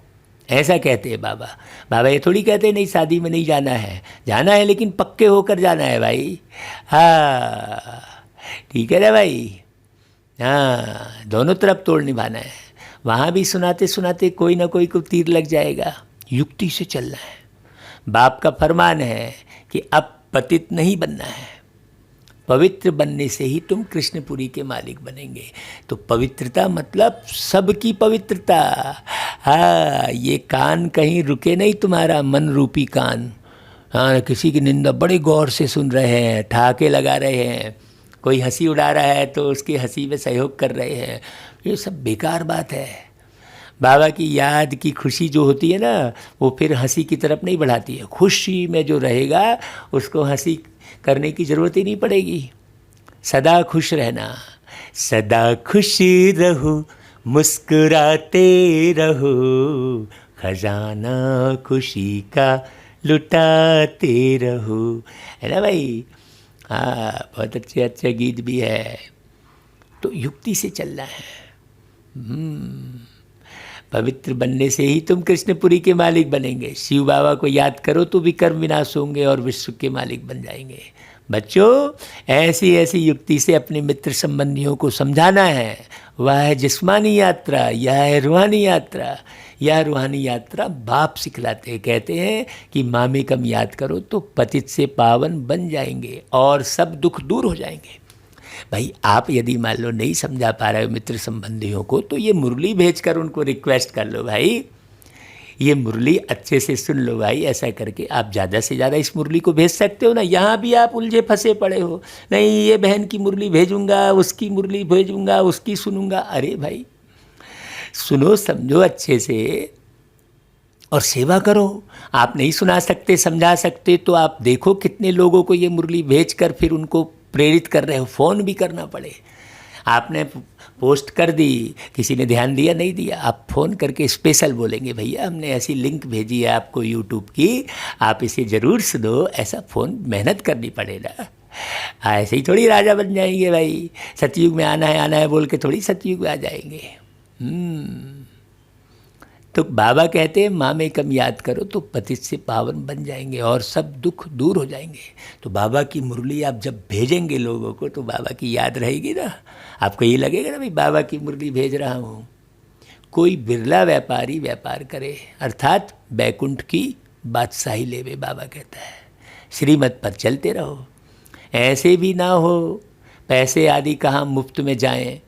ऐसा कहते हैं बाबा। बाबा ये थोड़ी कहते नहीं शादी में नहीं जाना है, जाना है लेकिन पक्के होकर जाना है भाई। हाँ ठीक है ना भाई। हाँ, दोनों तरफ तोड़ निभाना है। वहाँ भी सुनाते सुनाते कोई ना कोई को तीर लग जाएगा। युक्ति से चलना है। बाप का फरमान है कि अब पतित नहीं बनना है, पवित्र बनने से ही तुम कृष्णपुरी के मालिक बनेंगे। तो पवित्रता मतलब सबकी पवित्रता। हाँ, ये कान कहीं रुके नहीं, तुम्हारा मन रूपी कान। हाँ, किसी की निंदा बड़े गौर से सुन रहे हैं, ठहाके लगा रहे हैं, कोई हंसी उड़ा रहा है तो उसकी हंसी में सहयोग कर रहे हैं। ये सब बेकार बात है। बाबा की याद की खुशी जो होती है ना, वो फिर हंसी की तरफ नहीं बढ़ाती है। खुशी में जो रहेगा उसको हंसी करने की ज़रूरत ही नहीं पड़ेगी। सदा खुश रहना, सदा खुश रहो, मुस्कुराते रहो, खजाना खुशी का लुटाते रहो, है ना भाई। हाँ, बहुत अच्छे अच्छे गीत भी है। तो युक्ति से चलना है। पवित्र बनने से ही तुम कृष्णपुरी के मालिक बनेंगे। शिव बाबा को याद करो तो विकर्म विनाश होंगे और विश्व के मालिक बन जाएंगे। बच्चों, ऐसी ऐसी युक्ति से अपने मित्र संबंधियों को समझाना है। वह है जिस्मानी यात्रा, यह है रूहानी यात्रा। यह रूहानी यात्रा बाप सिखलाते हैं। कहते हैं कि मामे कम याद करो तो पतित से पावन बन जाएंगे और सब दुख दूर हो जाएंगे। भाई आप यदि मान लो नहीं समझा पा रहे हो मित्र संबंधियों को, तो ये मुरली भेजकर उनको रिक्वेस्ट कर लो भाई, ये मुरली अच्छे से सुन लो भाई। ऐसा करके आप ज़्यादा से ज़्यादा इस मुरली को भेज सकते हो ना। यहाँ भी आप उलझे फंसे पड़े हो, नहीं ये बहन की मुरली भेजूंगा, उसकी मुरली भेजूंगा, उसकी सुनूंगा। अरे भाई सुनो समझो अच्छे से और सेवा करो। आप नहीं सुना सकते समझा सकते तो आप देखो कितने लोगों को ये मुरली भेजकर फिर उनको प्रेरित कर रहे हो। फ़ोन भी करना पड़े। आपने पोस्ट कर दी, किसी ने ध्यान दिया नहीं दिया, आप फ़ोन करके स्पेशल बोलेंगे भैया हमने ऐसी लिंक भेजी है आपको यूट्यूब की, आप इसे ज़रूर सुनो, ऐसा फ़ोन मेहनत करनी पड़ेगा। ऐसे ही थोड़ी राजा बन जाएंगे भाई, सतयुग में आना है बोल के थोड़ी सतयुग में आ जाएंगे। तो बाबा कहते हैं माँ में कम याद करो तो पतित से पावन बन जाएंगे और सब दुख दूर हो जाएंगे। तो बाबा की मुरली आप जब भेजेंगे लोगों को तो बाबा की याद रहेगी ना, आपको ये लगेगा ना भाई बाबा की मुरली भेज रहा हूँ। कोई बिरला व्यापारी व्यापार करे अर्थात बैकुंठ की बादशाही लेवे, बाबा कहता है श्रीमत पर चलते रहो। ऐसे भी ना हो पैसे आदि कहाँ मुफ्त में जाएं,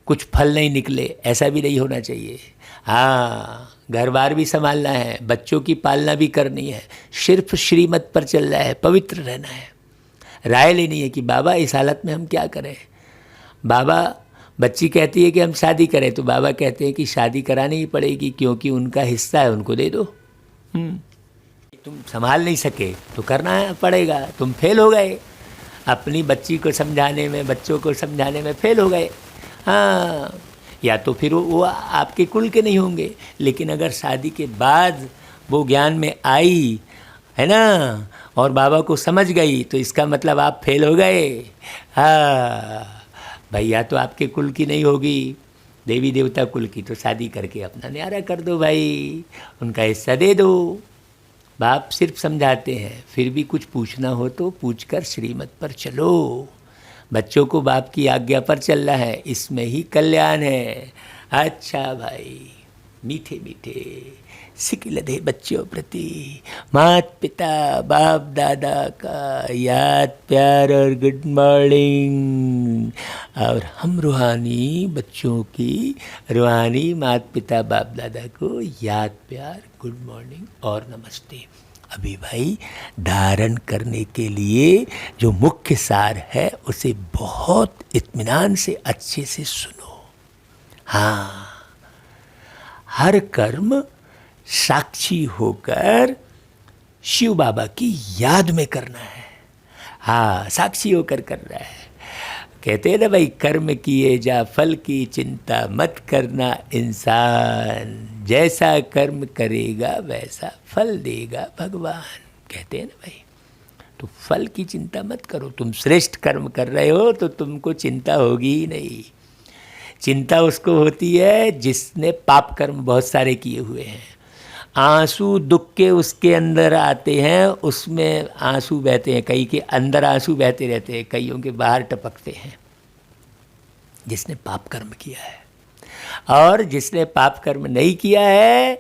कुछ फल नहीं निकले, ऐसा भी नहीं होना चाहिए। हाँ, घर बार भी संभालना है, बच्चों की पालना भी करनी है, सिर्फ श्रीमत पर चलना है, पवित्र रहना है। राय लेनी है कि बाबा इस हालत में हम क्या करें। बाबा, बच्ची कहती है कि हम शादी करें तो बाबा कहते हैं कि शादी करानी ही पड़ेगी क्योंकि उनका हिस्सा है, उनको दे दो। तुम संभाल नहीं सके तो करना पड़ेगा, तुम फेल हो गए अपनी बच्ची को समझाने में, बच्चों को समझाने में फेल हो गए। हाँ, या तो फिर वो आपके कुल के नहीं होंगे, लेकिन अगर शादी के बाद वो ज्ञान में आई है ना और बाबा को समझ गई तो इसका मतलब आप फेल हो गए। हाँ भाई, या तो आपके कुल की नहीं होगी, देवी देवता कुल की, तो शादी करके अपना न्यारा कर दो भाई, उनका हिस्सा दे दो। बाप सिर्फ समझाते हैं, फिर भी कुछ पूछना हो तो पूछकर श्रीमत पर चलो। बच्चों को बाप की आज्ञा पर चलना है, इसमें ही कल्याण है। अच्छा भाई, मीठे मीठे सिकिलधे बच्चों प्रति माता पिता बाप दादा का याद प्यार और गुड मॉर्निंग। और हम रूहानी बच्चों की रूहानी माता पिता बाप दादा को याद प्यार गुड मॉर्निंग और नमस्ते। अभी भाई धारण करने के लिए जो मुख्य सार है उसे बहुत इत्मीनान से अच्छे से सुनो। हाँ, हर कर्म साक्षी होकर शिव बाबा की याद में करना है। हाँ, साक्षी होकर करना है। कहते हैं ना भाई, कर्म किए जा फल की चिंता मत करना इंसान, जैसा कर्म करेगा वैसा फल देगा भगवान। कहते हैं ना भाई, तो फल की चिंता मत करो। तुम श्रेष्ठ कर्म कर रहे हो तो तुमको चिंता होगी ही नहीं। चिंता उसको होती है जिसने पाप कर्म बहुत सारे किए हुए हैं। आंसू दुख के उसके अंदर आते हैं, उसमें आंसू बहते हैं, कई के अंदर आंसू बहते रहते हैं, कईयों के बाहर टपकते हैं, जिसने पाप कर्म किया है। और जिसने पाप कर्म नहीं किया है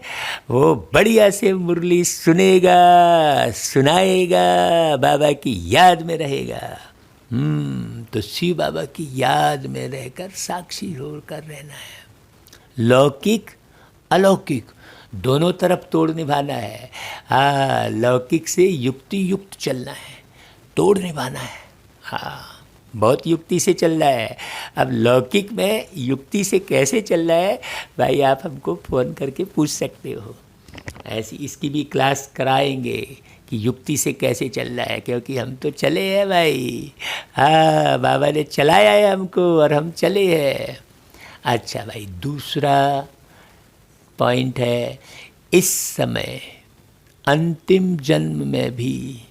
वो बढ़िया से मुरली सुनेगा, सुनाएगा, बाबा की याद में रहेगा। तो शिव बाबा की याद में रहकर साक्षी होकर रहना है। लौकिक अलौकिक दोनों तरफ तोड़ निभाना है। हाँ, लौकिक से युक्ति युक्त चलना है, तोड़ निभाना है। हाँ, बहुत युक्ति से चल रहा है। अब लौकिक में युक्ति से कैसे चल रहा है भाई, आप हमको फ़ोन करके पूछ सकते हो। ऐसी इसकी भी क्लास कराएंगे कि युक्ति से कैसे चल रहा है, क्योंकि हम तो चले हैं भाई। हाँ, बाबा ने चलाया है हमको और हम चले हैं। अच्छा भाई, दूसरा पॉइंट है, इस समय अंतिम जन्म में भी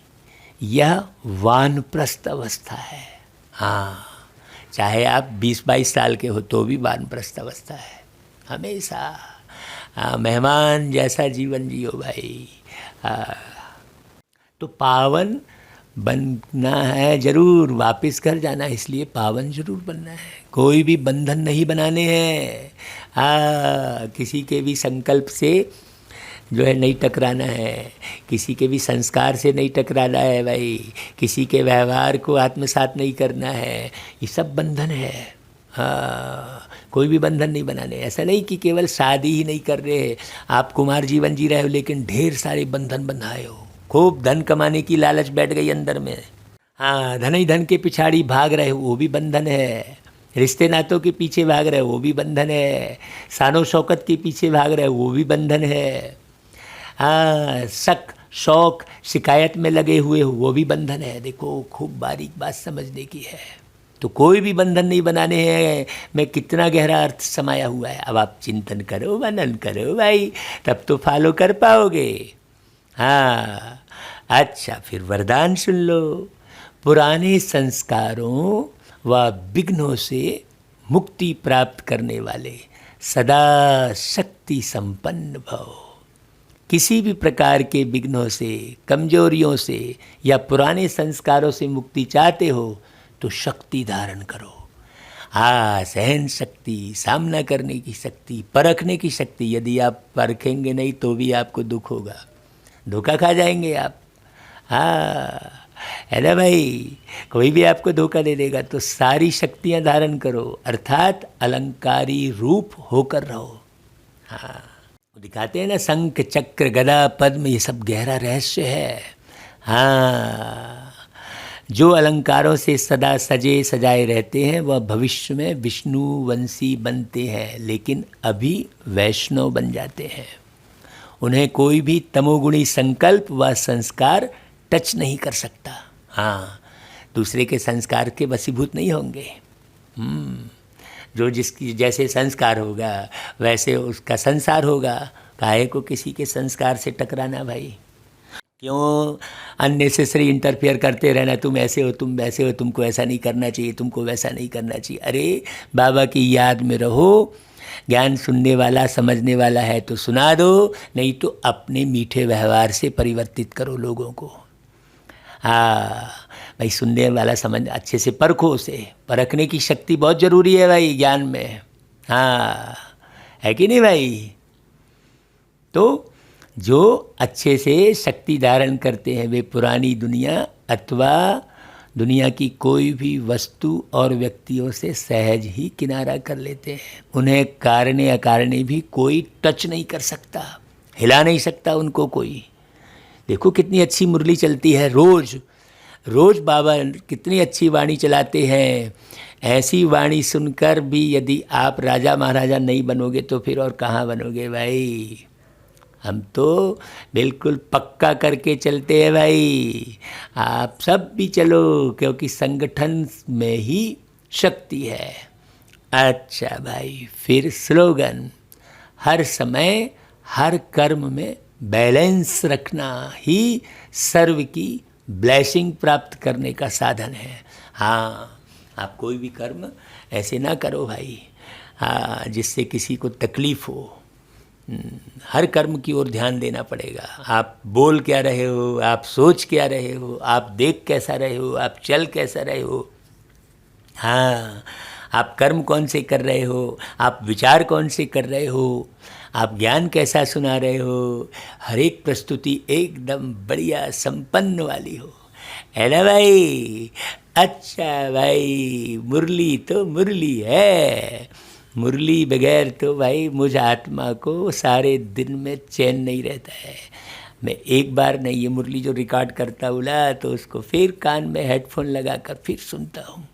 यह वानप्रस्थ अवस्था है। हाँ, चाहे आप 20-22 साल के हो तो भी वानप्रस्थ अवस्था है हमेशा। हाँ, मेहमान जैसा जीवन जियो भाई। हाँ, तो पावन बनना है जरूर, वापस घर जाना है, इसलिए पावन जरूर बनना है। कोई भी बंधन नहीं बनाने हैं। हाँ, किसी के भी संकल्प से जो है नहीं टकराना है, किसी के भी संस्कार से नहीं टकराना है भाई, किसी के व्यवहार को आत्मसात नहीं करना है, ये सब बंधन है। हाँ, कोई भी बंधन नहीं बनाने। ऐसा नहीं कि केवल शादी ही नहीं कर रहे हैं, आप कुमार जीवन जी रहे हो लेकिन ढेर सारे बंधन बंधाए हो, खूब धन कमाने की लालच बैठ गई अंदर में। हाँ, धन ही धन के पिछाड़ी भाग रहे हो, वो भी बंधन है। रिश्ते नातों के पीछे भाग रहे हो, वो भी बंधन है। शानो शौकत के पीछे भाग रहे हो, वो भी बंधन है। हाँ, शक शौक शिकायत में लगे हुए हो, वो भी बंधन है। देखो, खूब बारीक बात समझने की है। तो कोई भी बंधन नहीं बनाने हैं, में कितना गहरा अर्थ समाया हुआ है। अब आप चिंतन करो, मनन करो भाई, तब तो फॉलो कर पाओगे। हाँ, अच्छा, फिर वरदान सुन लो। पुराने संस्कारों व विघ्नों से मुक्ति प्राप्त करने वाले सदा शक्ति संपन्न भव। किसी भी प्रकार के विघ्नों से, कमजोरियों से या पुराने संस्कारों से मुक्ति चाहते हो तो शक्ति धारण करो। हाँ, सहन शक्ति, सामना करने की शक्ति, परखने की शक्ति। यदि आप परखेंगे नहीं तो भी आपको दुख होगा, धोखा खा जाएंगे आप। हाँ, है ना भाई, कोई भी आपको धोखा दे देगा। तो सारी शक्तियाँ धारण करो, अर्थात अलंकारी रूप होकर रहो। हाँ, दिखाते हैं ना, शंख चक्र गदा पद्म, ये सब गहरा रहस्य है। हाँ, जो अलंकारों से सदा सजे सजाए रहते हैं वह भविष्य में विष्णु वंशी बनते हैं, लेकिन अभी वैष्णव बन जाते हैं। उन्हें कोई भी तमोगुणी संकल्प व संस्कार टच नहीं कर सकता। हाँ, दूसरे के संस्कार के वशीभूत नहीं होंगे। जो जिसकी जैसे संस्कार होगा वैसे उसका संसार होगा। काहे को किसी के संस्कार से टकराना भाई? क्यों अननेसेसरी इंटरफेयर करते रहना, तुम ऐसे हो, तुम वैसे हो, तुमको ऐसा नहीं करना चाहिए, तुमको वैसा नहीं करना चाहिए। अरे बाबा की याद में रहो, ज्ञान सुनने वाला समझने वाला है तो सुना दो, नहीं तो अपने मीठे व्यवहार से परिवर्तित करो लोगों को। हाँ भाई, सुनने वाला समझ अच्छे से परखो उसे। परखने की शक्ति बहुत ज़रूरी है भाई ज्ञान में। हाँ, है कि नहीं भाई? तो जो अच्छे से शक्ति धारण करते हैं वे पुरानी दुनिया अथवा दुनिया की कोई भी वस्तु और व्यक्तियों से सहज ही किनारा कर लेते हैं। उन्हें कारणे अकारणे भी कोई टच नहीं कर सकता, हिला नहीं सकता उनको कोई। देखो कितनी अच्छी मुरली चलती है, रोज़ रोज़ बाबा कितनी अच्छी वाणी चलाते हैं। ऐसी वाणी सुनकर भी यदि आप राजा महाराजा नहीं बनोगे तो फिर और कहाँ बनोगे भाई? हम तो बिल्कुल पक्का करके चलते हैं भाई। आप सब भी चलो, क्योंकि संगठन में ही शक्ति है। अच्छा भाई, फिर स्लोगन, हर समय हर कर्म में बैलेंस रखना ही सर्व की ब्लेसिंग प्राप्त करने का साधन है। हाँ, आप कोई भी कर्म ऐसे ना करो भाई, हाँ, जिससे किसी को तकलीफ़ हो। हर कर्म की ओर ध्यान देना पड़ेगा। आप बोल क्या रहे हो, आप सोच क्या रहे हो, आप देख कैसा रहे हो, आप चल कैसा रहे हो। हाँ, आप कर्म कौन से कर रहे हो, आप विचार कौन से कर रहे हो, आप ज्ञान कैसा सुना रहे हो। हर एक प्रस्तुति एकदम बढ़िया संपन्न वाली हो, है ना भाई? अच्छा भाई, मुरली तो मुरली है। मुरली बगैर तो भाई मुझ आत्मा को सारे दिन में चैन नहीं रहता है। मैं एक बार नहीं, ये मुरली जो रिकॉर्ड करता हूँ ना, तो उसको फिर कान में हेडफोन लगा कर फिर सुनता हूँ।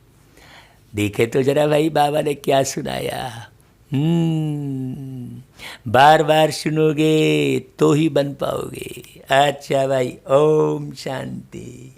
देखे तो जरा भाई बाबा ने क्या सुनाया। बार बार सुनोगे तो ही बन पाओगे। अच्छा भाई, ओम शांति।